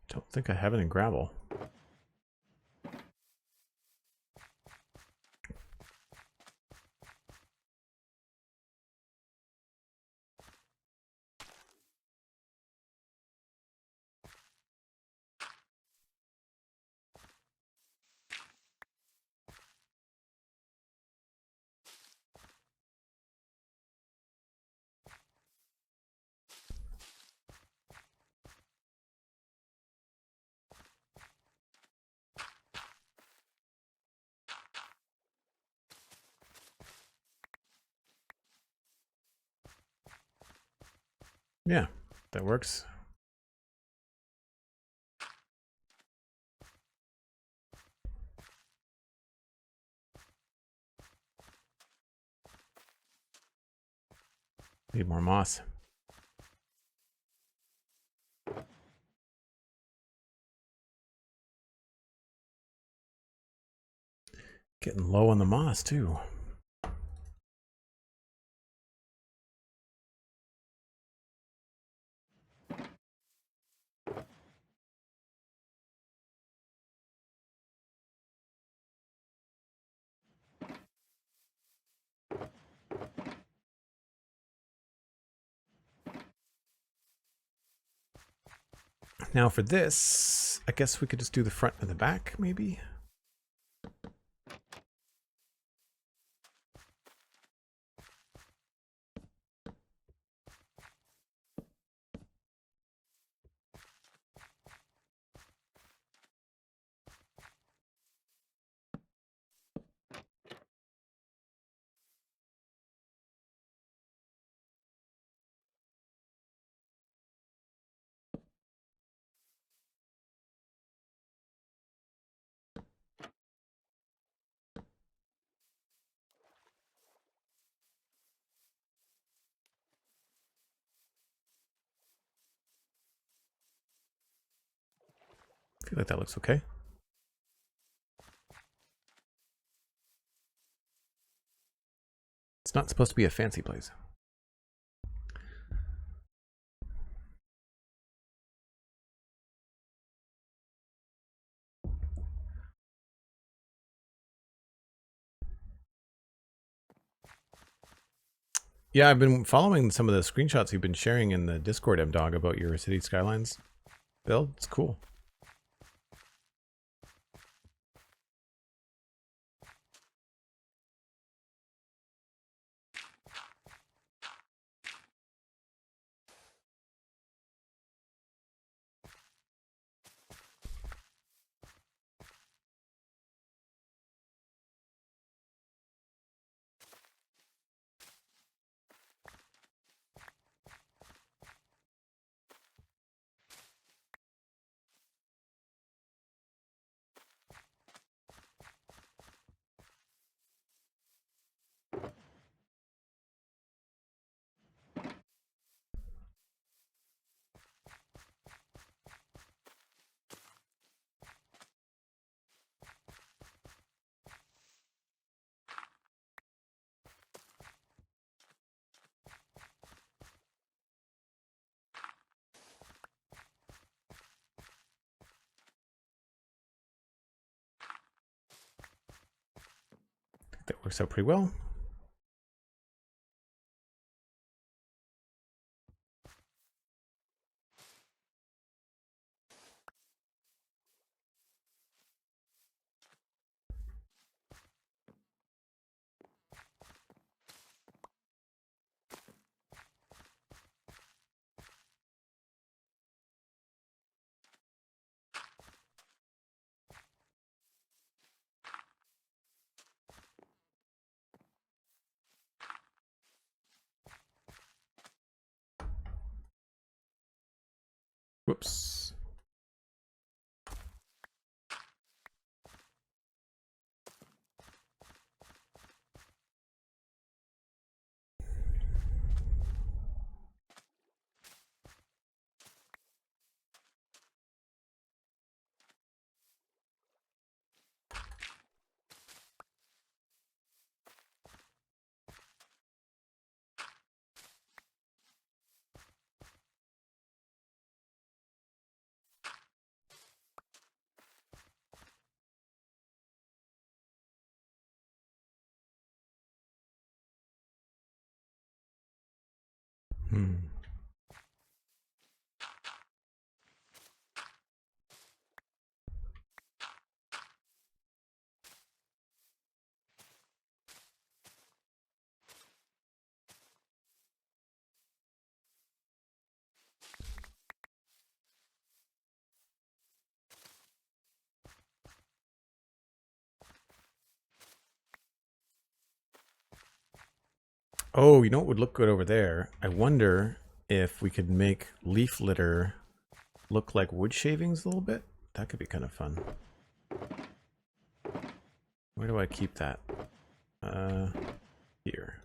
Don't think I have any gravel. Yeah, that works. Need more moss. Getting low on the moss too. Now for this, I guess we could just do the front and the back, maybe? I feel like that looks okay. It's not supposed to be a fancy place. Yeah, I've been following some of the screenshots you've been sharing in the Discord, M-Dog, about your City Skylines build. It's cool. That works out pretty well. Whoops. Oh, you know what would look good over there? I wonder if we could make leaf litter look like wood shavings a little bit. That could be kind of fun. Where do I keep that? Here.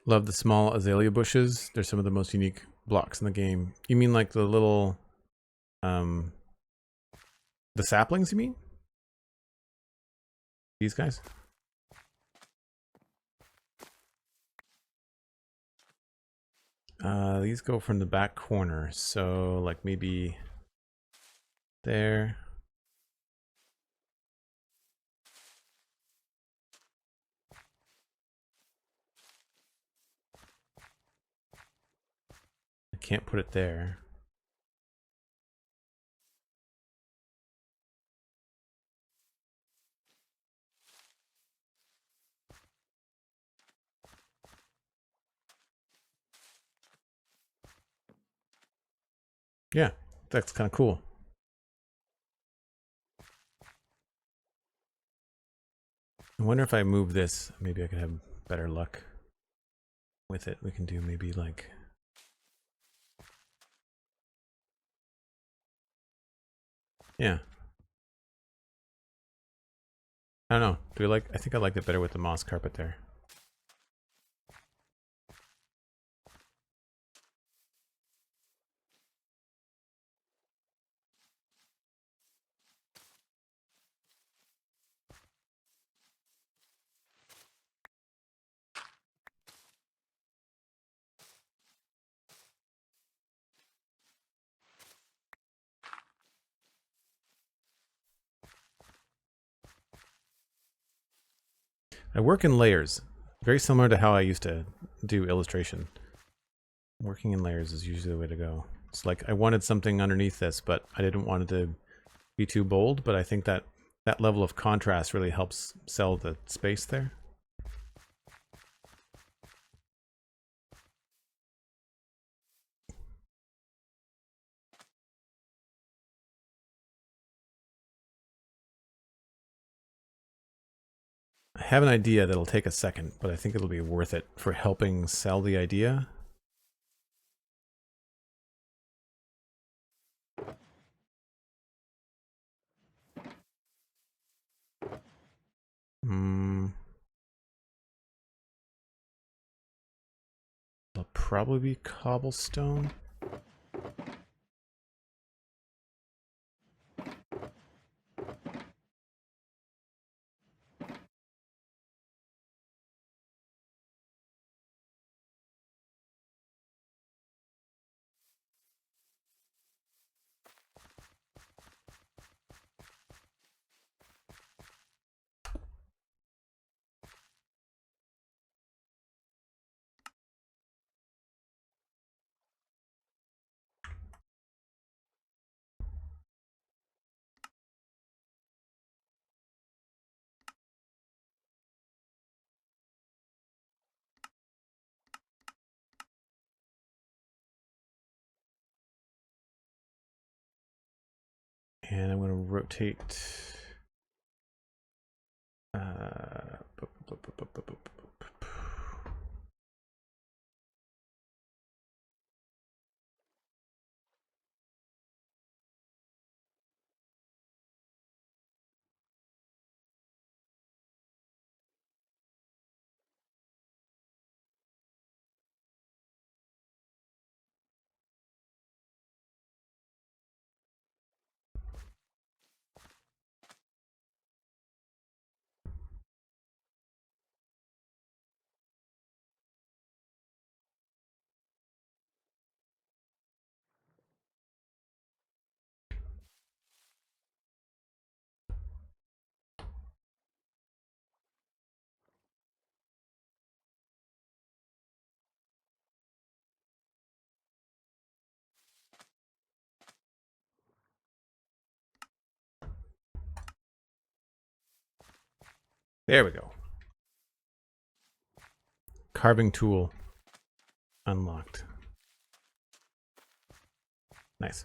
Love the small azalea bushes. They're some of the most unique blocks in the game. You mean like the little, the saplings, you mean? These guys? These go from the back corner, so like maybe there. I can't put it there. Yeah, that's kind of cool. I wonder if I move this, maybe I could have better luck with it. We can do maybe like... Yeah. I don't know. Do we like... I think I liked it better with the moss carpet there. I work in layers, very similar to how I used to do illustration. Working in layers is usually the way to go. It's like I wanted something underneath this, but I didn't want it to be too bold, but I think that that level of contrast really helps sell the space there. I have an idea that'll take a second, but I think it'll be worth it for helping sell the idea. It'll probably be cobblestone. And I'm going to rotate. There we go. Carving tool unlocked. Nice.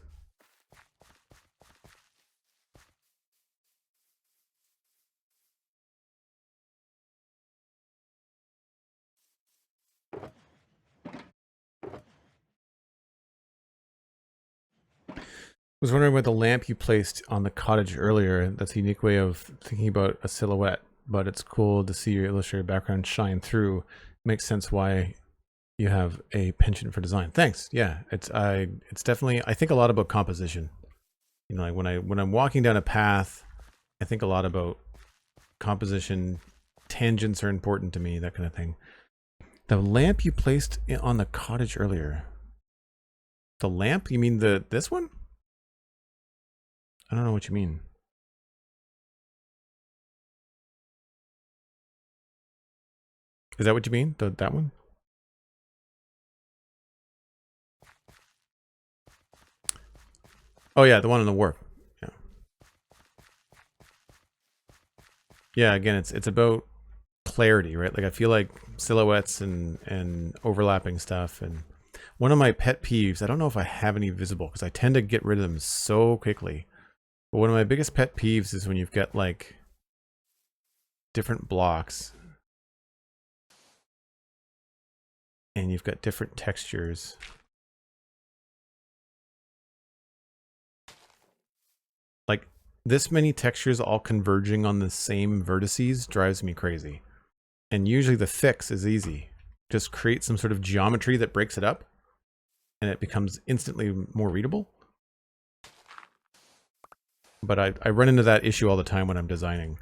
Was wondering about the lamp you placed on the cottage earlier. That's a unique way of thinking about a silhouette, but it's cool to see your illustrated background shine through. Makes sense why you have a penchant for design. Thanks. Yeah, it's definitely, I think a lot about composition. You know, like when I'm walking down a path, I think a lot about composition. Tangents are important to me, that kind of thing. The lamp you placed on the cottage earlier. The lamp? You mean this one? I don't know what you mean. Is that what you mean? That one? Oh yeah, the one on the wharf. Yeah. Yeah, again, it's about clarity, right? Like I feel like silhouettes and overlapping stuff. And one of my pet peeves, I don't know if I have any visible because I tend to get rid of them so quickly. But one of my biggest pet peeves is when you've got like different blocks and you've got different textures. Like this many textures all converging on the same vertices drives me crazy. And usually the fix is easy. Just create some sort of geometry that breaks it up and it becomes instantly more readable. But I run into that issue all the time when I'm designing.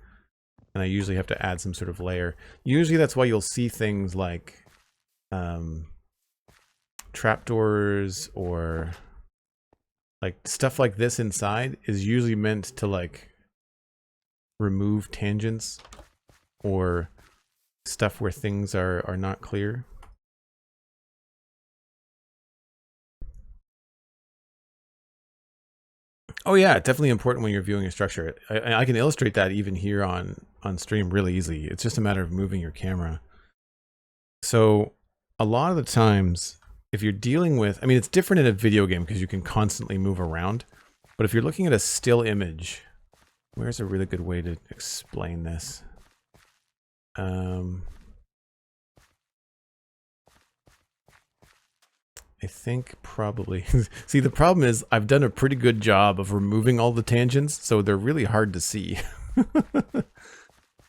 And I usually have to add some sort of layer. Usually that's why you'll see things like trapdoors or like stuff like this inside is usually meant to like remove tangents or stuff where things are not clear. Oh yeah, definitely important when you're viewing a structure. I can illustrate that even here on stream really easily. It's just a matter of moving your camera. So a lot of the times, if you're dealing with, I mean, it's different in a video game because you can constantly move around. But if you're looking at a still image, where's a really good way to explain this? I think probably, see, the problem is I've done a pretty good job of removing all the tangents, so they're really hard to see.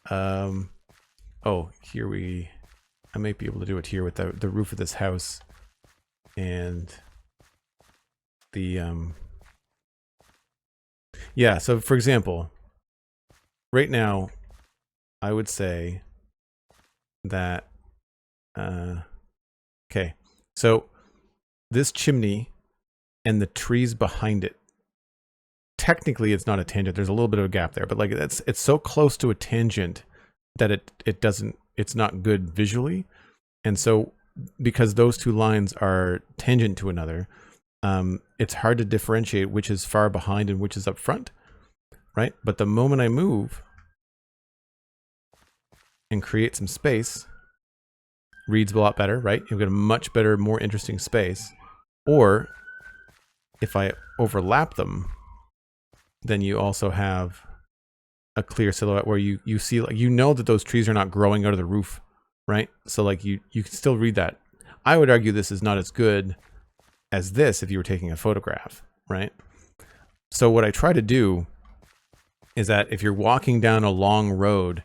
Oh, here I might be able to do it here with the roof of this house and the, yeah, so for example, right now, I would say that, okay, so this chimney and the trees behind it, technically it's not a tangent. There's a little bit of a gap there, but like it's so close to a tangent that it's not good visually. And so because those two lines are tangent to another, it's hard to differentiate which is far behind and which is up front, right? But the moment I move and create some space, reads a lot better, right? You've got a much better, more interesting space. Or if I overlap them, then you also have a clear silhouette where you see, like, you know that those trees are not growing out of the roof, right? So like you can still read that. I would argue this is not as good as this if you were taking a photograph, right? So what I try to do is that if you're walking down a long road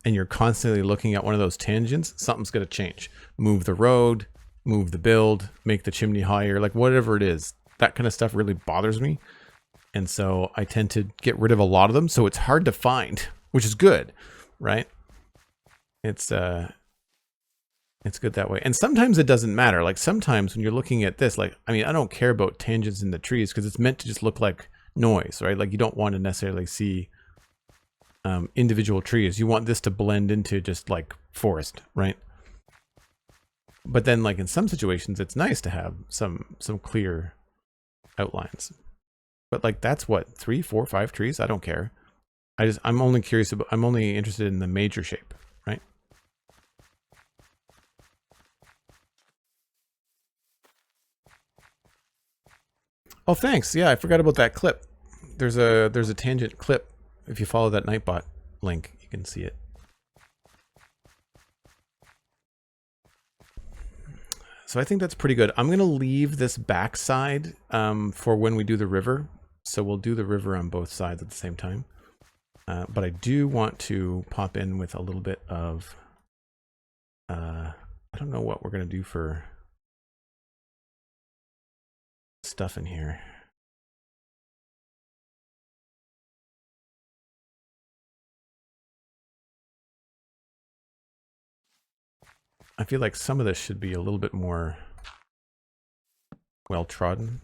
and you're constantly looking at one of those tangents, something's going to change. Move the road, move the build, make the chimney higher, like whatever it is. That kind of stuff really bothers me. And so I tend to get rid of a lot of them. So it's hard to find, which is good, right? It's good that way. And sometimes it doesn't matter. Like sometimes when you're looking at this, like, I mean, I don't care about tangents in the trees because it's meant to just look like noise, right? Like you don't want to necessarily see individual trees. You want this to blend into just like forest, right? But then like in some situations, it's nice to have some clear outlines. But like that's what, 3, 4, 5 trees? I don't care. I'm only curious about, I'm only interested in the major shape, right? Oh, thanks. Yeah, I forgot about that clip. There's a tangent clip. If you follow that Nightbot link, you can see it. So I think that's pretty good. I'm going to leave this backside for when we do the river. So we'll do the river on both sides at the same time. But I do want to pop in with a little bit of, I don't know what we're going to do for stuff in here. I feel like some of this should be a little bit more well trodden.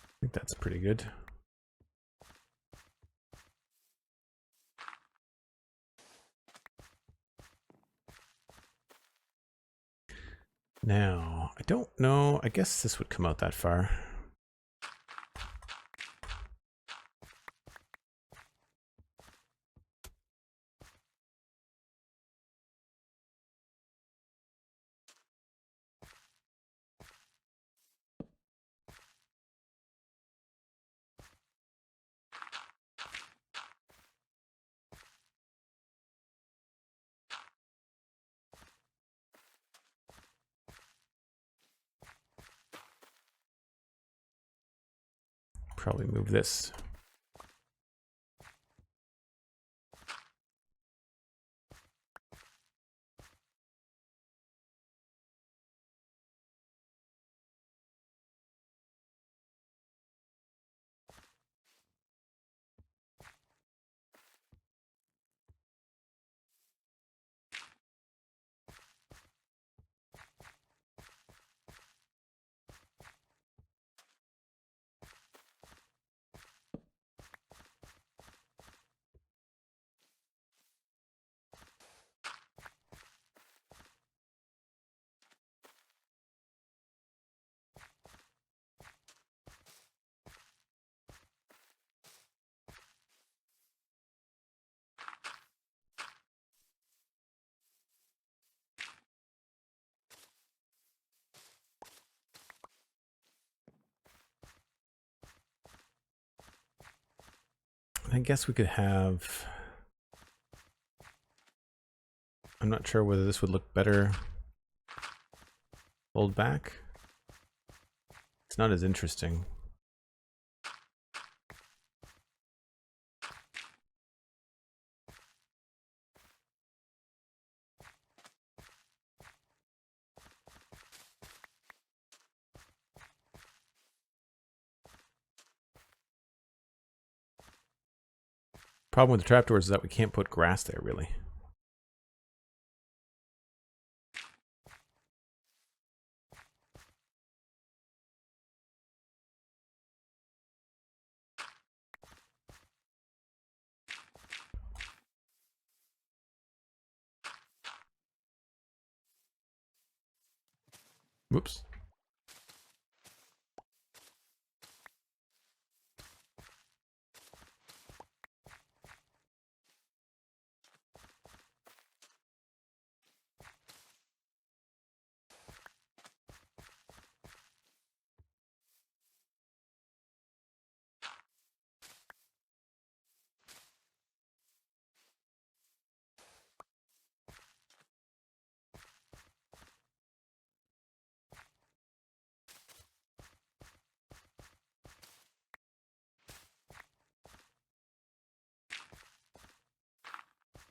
I think that's pretty good. Now, I don't know. I guess this would come out that far. Probably move this. I guess we could have, I'm not sure whether this would look better pulled back. It's not as interesting. Problem with the trapdoors is that we can't put grass there, really. Whoops.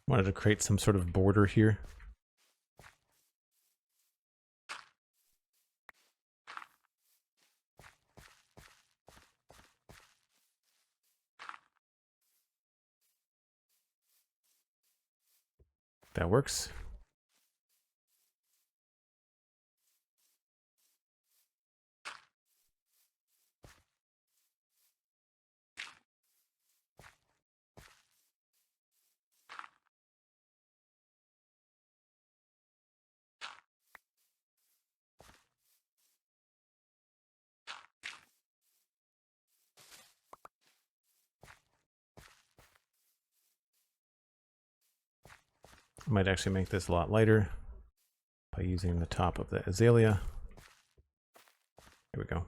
Wanted to create some sort of border here. That works. Might actually make this a lot lighter. by using the top of the azalea. Here we go.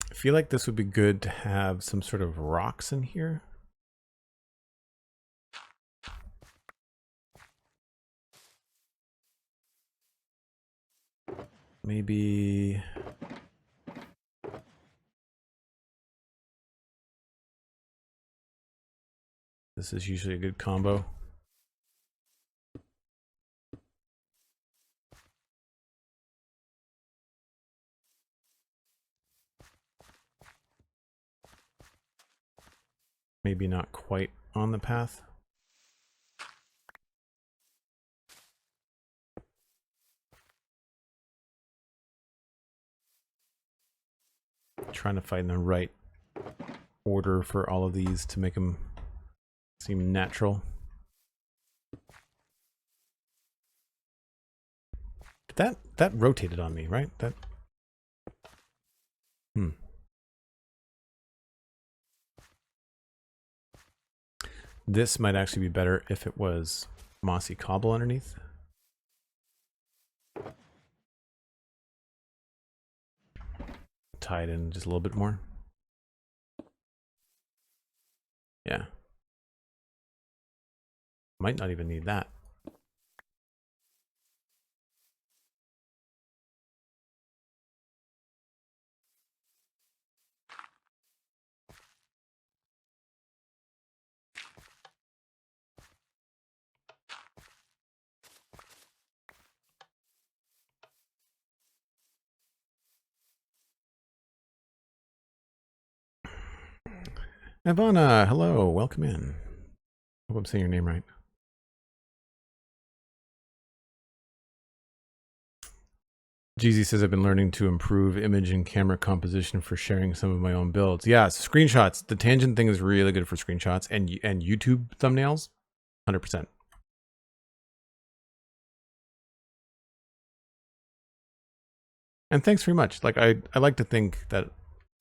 I feel like this would be good to have some sort of rocks in here. Maybe this is usually a good combo. Maybe not quite on the path. Trying to find the right order for all of these to make them seem natural. That rotated on me, right? That. This might actually be better if it was mossy cobble underneath. Tie it in just a little bit more. Yeah. Might not even need that. Ivana, hello, welcome in. Hope I'm saying your name right. Jeezy says I've been learning to improve image and camera composition for sharing some of my own builds. Yeah, screenshots. The tangent thing is really good for screenshots and YouTube thumbnails. 100%. And thanks very much. Like I like to think that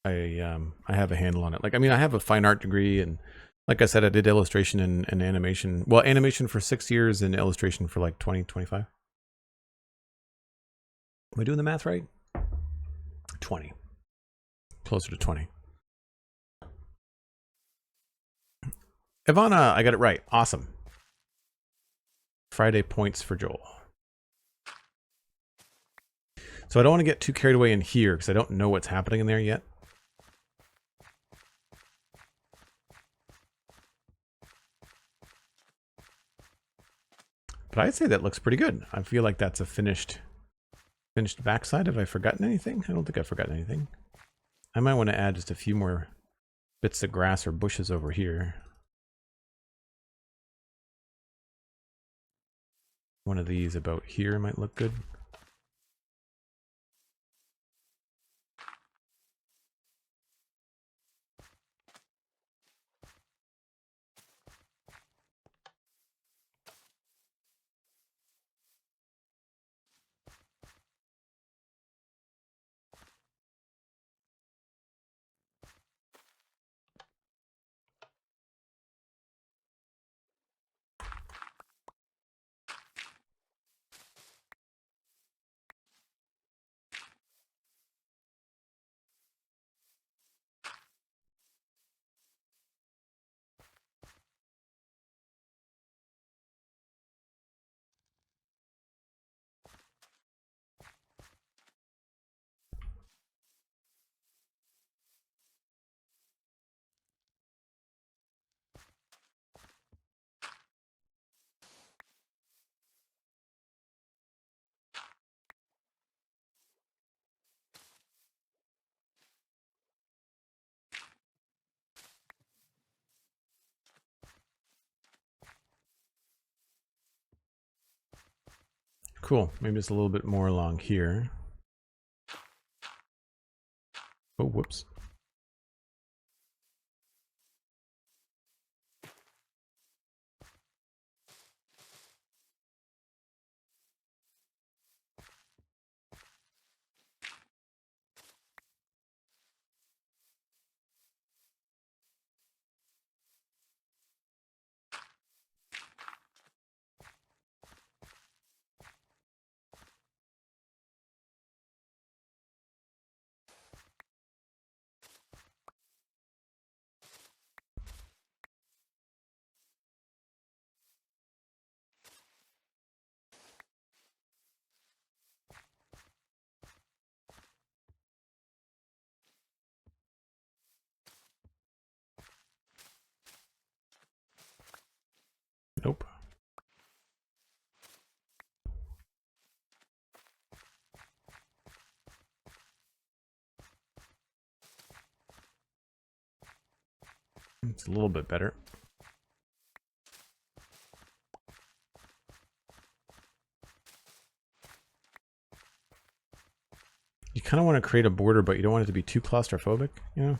I have a handle on it. Like, I mean, I have a fine art degree, and like I said, I did illustration and animation. Well, animation for 6 years and illustration for like 20, 25. Am I doing the math right? 20. Closer to 20. Ivana, I got it right. Awesome. Friday points for Joel. So I don't want to get too carried away in here because I don't know what's happening in there yet. But I'd say that looks pretty good. I feel like that's a finished backside. Have I forgotten anything? I don't think I've forgotten anything. I might want to add just a few more bits of grass or bushes over here. One of these about here might look good. Cool. Maybe just a little bit more along here. Oh, whoops. Nope. It's a little bit better. You kind of want to create a border, but you don't want it to be too claustrophobic, you know?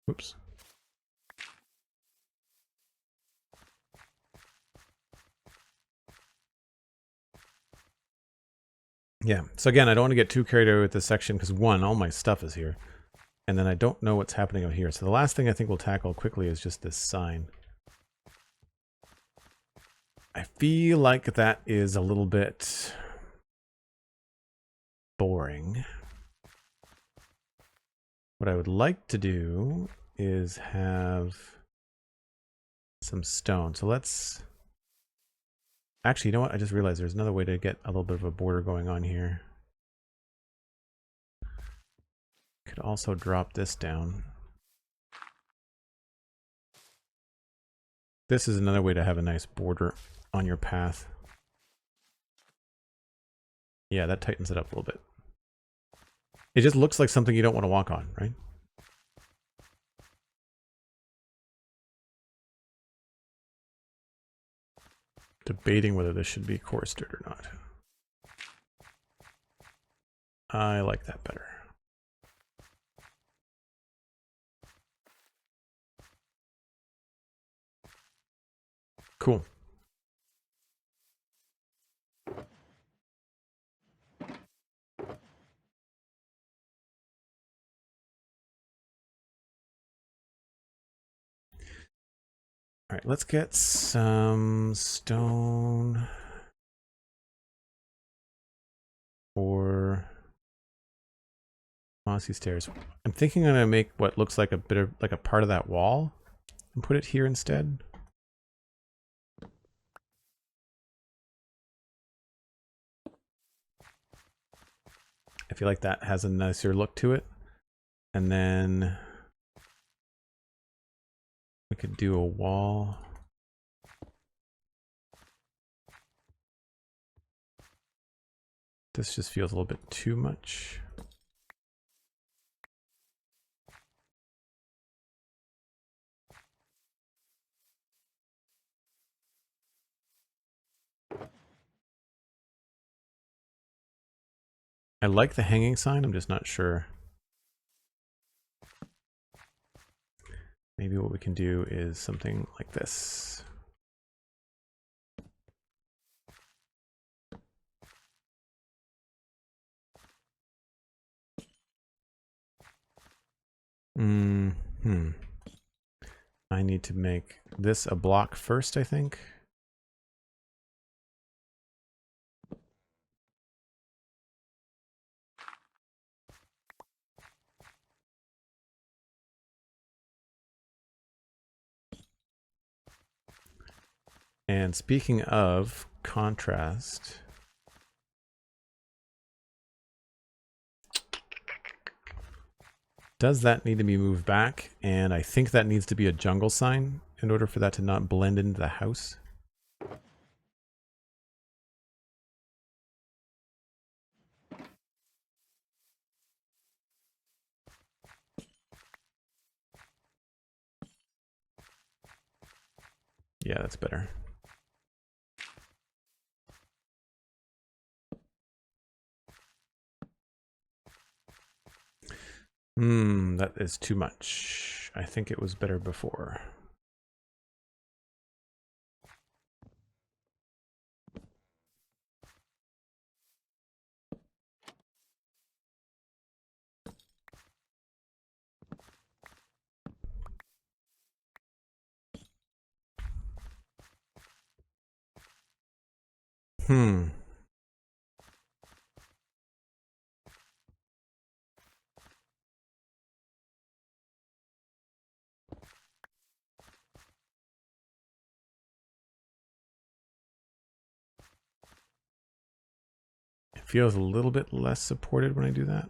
Whoops. Yeah, so again, I don't want to get too carried away with this section because one, all my stuff is here. And then I don't know what's happening out here. So the last thing I think we'll tackle quickly is just this sign. I feel like that is a little bit boring. What I would like to do is have some stone. So let's... Actually, you know what? I just realized there's another way to get a little bit of a border going on here. Could also drop this down. This is another way to have a nice border on your path. Yeah, that tightens it up a little bit. It just looks like something you don't want to walk on, right? Debating whether this should be coarse dirt or not. I like that better. Cool. All right, let's get some stone for mossy stairs. I'm thinking I'm gonna make what looks like a bit of like a part of that wall and put it here instead. I feel like that has a nicer look to it. And then we could do a wall. This just feels a little bit too much. I like the hanging sign, I'm just not sure. Maybe what we can do is something like this. I need to make this a block first, I think. And speaking of contrast, Does that need to be moved back? And I think that needs to be a jungle sign in order for that to not blend into the house. Yeah, that's better. That is too much. I think it was better before. It feels a little bit less supported when I do that.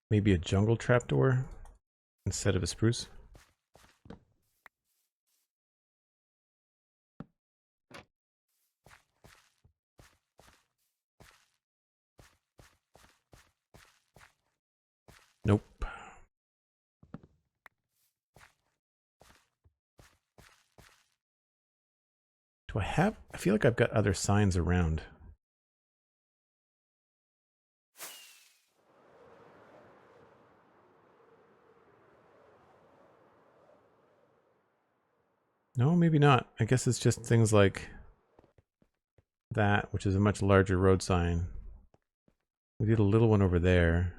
Maybe a jungle trapdoor instead of a spruce. Nope. Do I have? I feel like I've got other signs around. No, maybe not. I guess it's just things like that, which is a much larger road sign. We did a little one over there.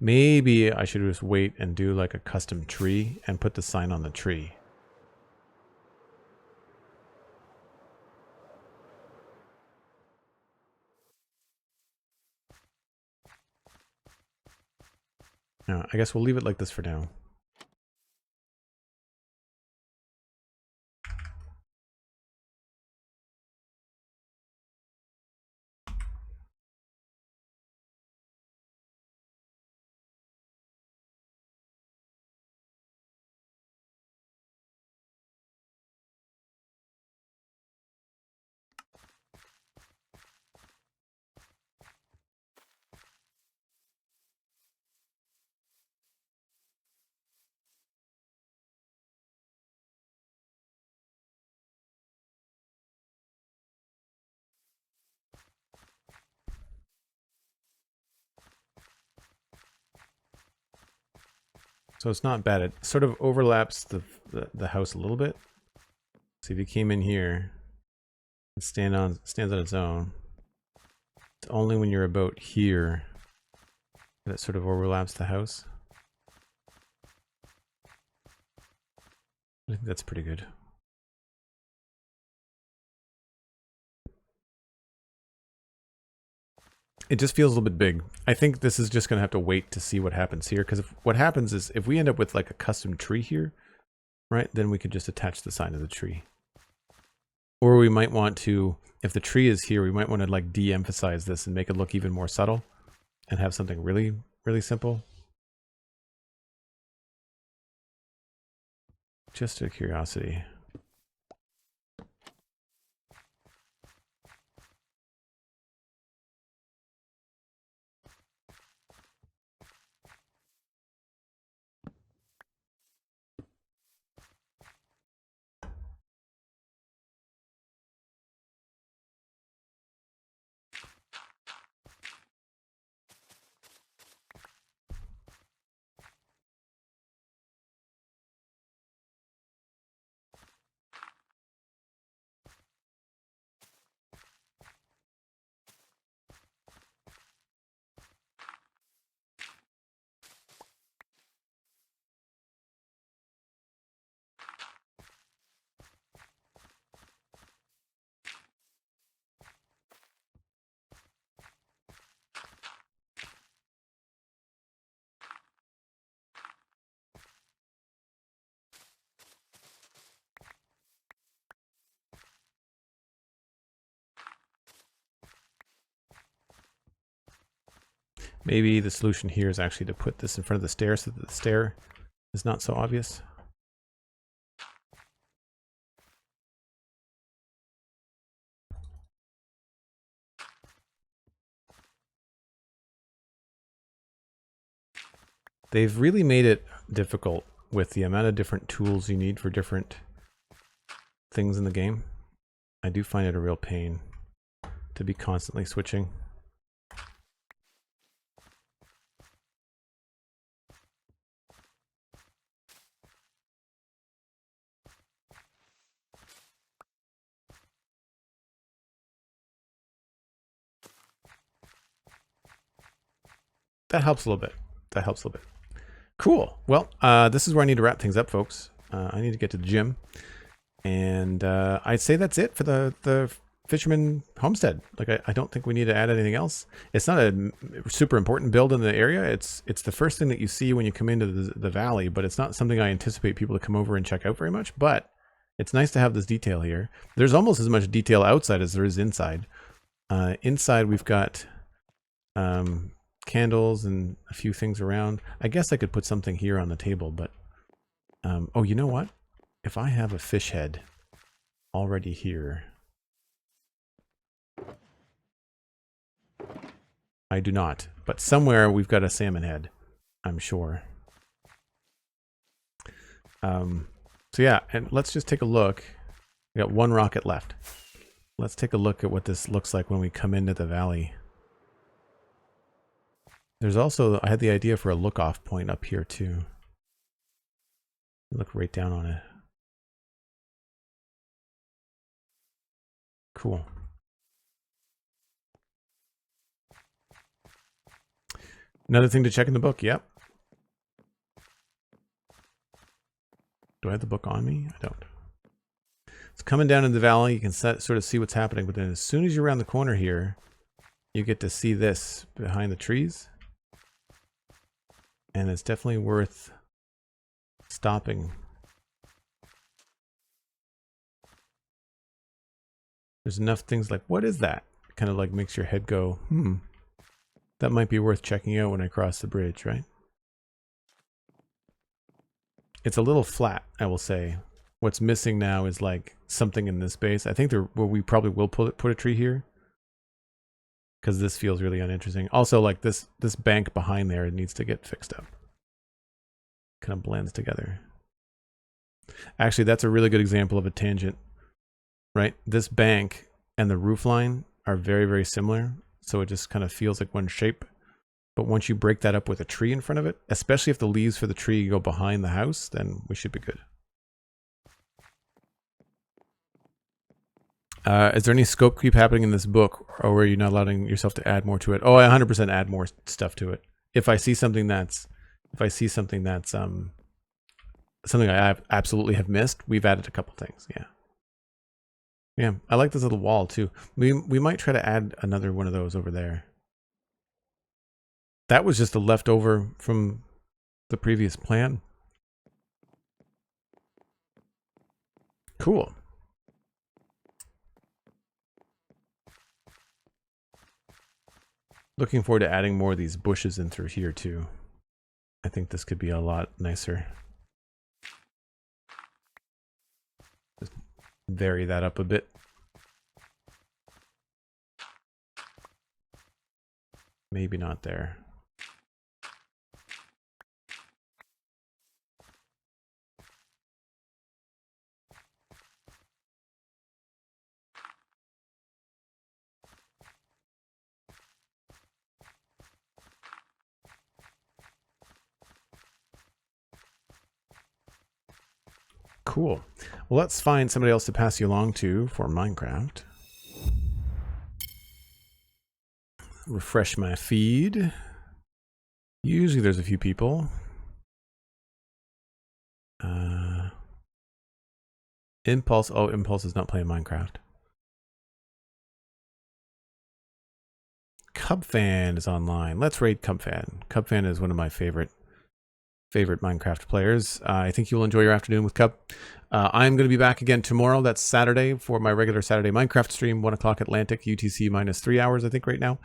Maybe I should just wait and do like a custom tree and put the sign on the tree. No, I guess we'll leave it like this for now. So it's not bad. It sort of overlaps the house a little bit. So if you came in here, it stands on its own. It's only when you're about here that it sort of overlaps the house. I think that's pretty good. It just feels a little bit big. I think this is just going to have to wait to see what happens here. Because what happens is if we end up with like a custom tree here, right, then we could just attach the sign to the tree. Or we might want to, if the tree is here, we might want to like de-emphasize this and make it look even more subtle and have something really, really simple. Just out of curiosity. Maybe the solution here is actually to put this in front of the stair so that the stair is not so obvious. They've really made it difficult with the amount of different tools you need for different things in the game. I do find it a real pain to be constantly switching. That helps a little bit. That helps a little bit. Cool. Well, this is where I need to wrap things up, folks. I need to get to the gym. And I'd say that's it for the Fisherman Homestead. Like, I don't think we need to add anything else. It's not a super important build in the area. It's the first thing that you see when you come into the valley, but it's not something I anticipate people to come over and check out very much. But it's nice to have this detail here. There's almost as much detail outside as there is inside. Inside we've got candles and a few things around. I guess I could put something here on the table, but oh, you know what? If I have a fish head already here. I do not, but somewhere we've got a salmon head, I'm sure. So yeah, and let's just take a look. We got one rocket left. Let's take a look at what this looks like when we come into the valley. There's also, I had the idea for a look-off point up here too. Look right down on it. Cool. Another thing to check in the book, yep. Do I have the book on me? I don't. It's coming down in the valley. You can sort of see what's happening, but then as soon as you're around the corner here, you get to see this behind the trees. And it's definitely worth stopping. There's enough things like, what is that? Kind of like makes your head go, that might be worth checking out when I cross the bridge, right? It's a little flat, I will say. What's missing now is like something in this base. I think we probably will put a tree here, because this feels really uninteresting. Also, like this bank behind there needs to get fixed up. Kind of blends together. Actually, that's a really good example of a tangent, right? This bank and the roof line are very, very similar. So it just kind of feels like one shape. But once you break that up with a tree in front of it, especially if the leaves for the tree go behind the house, then we should be good. Is there any scope creep happening in this book, or are you not allowing yourself to add more to it? Oh, I 100% add more stuff to it. If I see something that's something I absolutely have missed, we've added a couple things. Yeah. Yeah, I like this little wall too. We might try to add another one of those over there. That was just a leftover from the previous plan. Cool. Looking forward to adding more of these bushes in through here too. I think this could be a lot nicer. Just vary that up a bit. Maybe not there. Cool. Well, let's find somebody else to pass you along to for Minecraft. Refresh my feed. Usually there's a few people. Impulse. Oh, Impulse is not playing Minecraft. Cubfan is online. Let's raid Cubfan. Cubfan is one of my favorite Minecraft players. I think you'll enjoy your afternoon with Cub. I'm going to be back again tomorrow. That's Saturday for my regular Saturday Minecraft stream, 1 o'clock Atlantic, UTC minus 3 hours, I think, right now.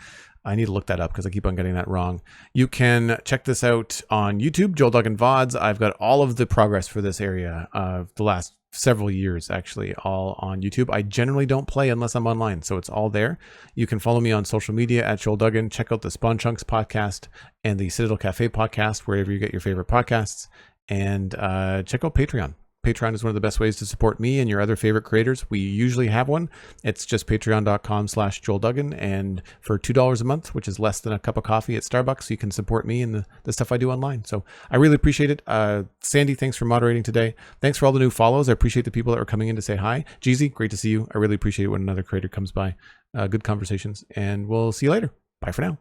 I need to look that up because I keep on getting that wrong. You can check this out on YouTube, Joel Duggan VODs. I've got all of the progress for this area of the last several years, actually, all on YouTube. I generally don't play unless I'm online, so it's all there. You can follow me on social media at Joel Duggan. Check out the Spawn Chunks podcast and the Citadel Cafe podcast, wherever you get your favorite podcasts. And check out Patreon. Patreon is one of the best ways to support me and your other favorite creators. We usually have one. It's just patreon.com/JoelDuggan. And for $2 a month, which is less than a cup of coffee at Starbucks, you can support me and the stuff I do online. So I really appreciate it. Sandy, thanks for moderating today. Thanks for all the new follows. I appreciate the people that are coming in to say hi. Jeezy, great to see you. I really appreciate it when another creator comes by. Good conversations. And we'll see you later. Bye for now.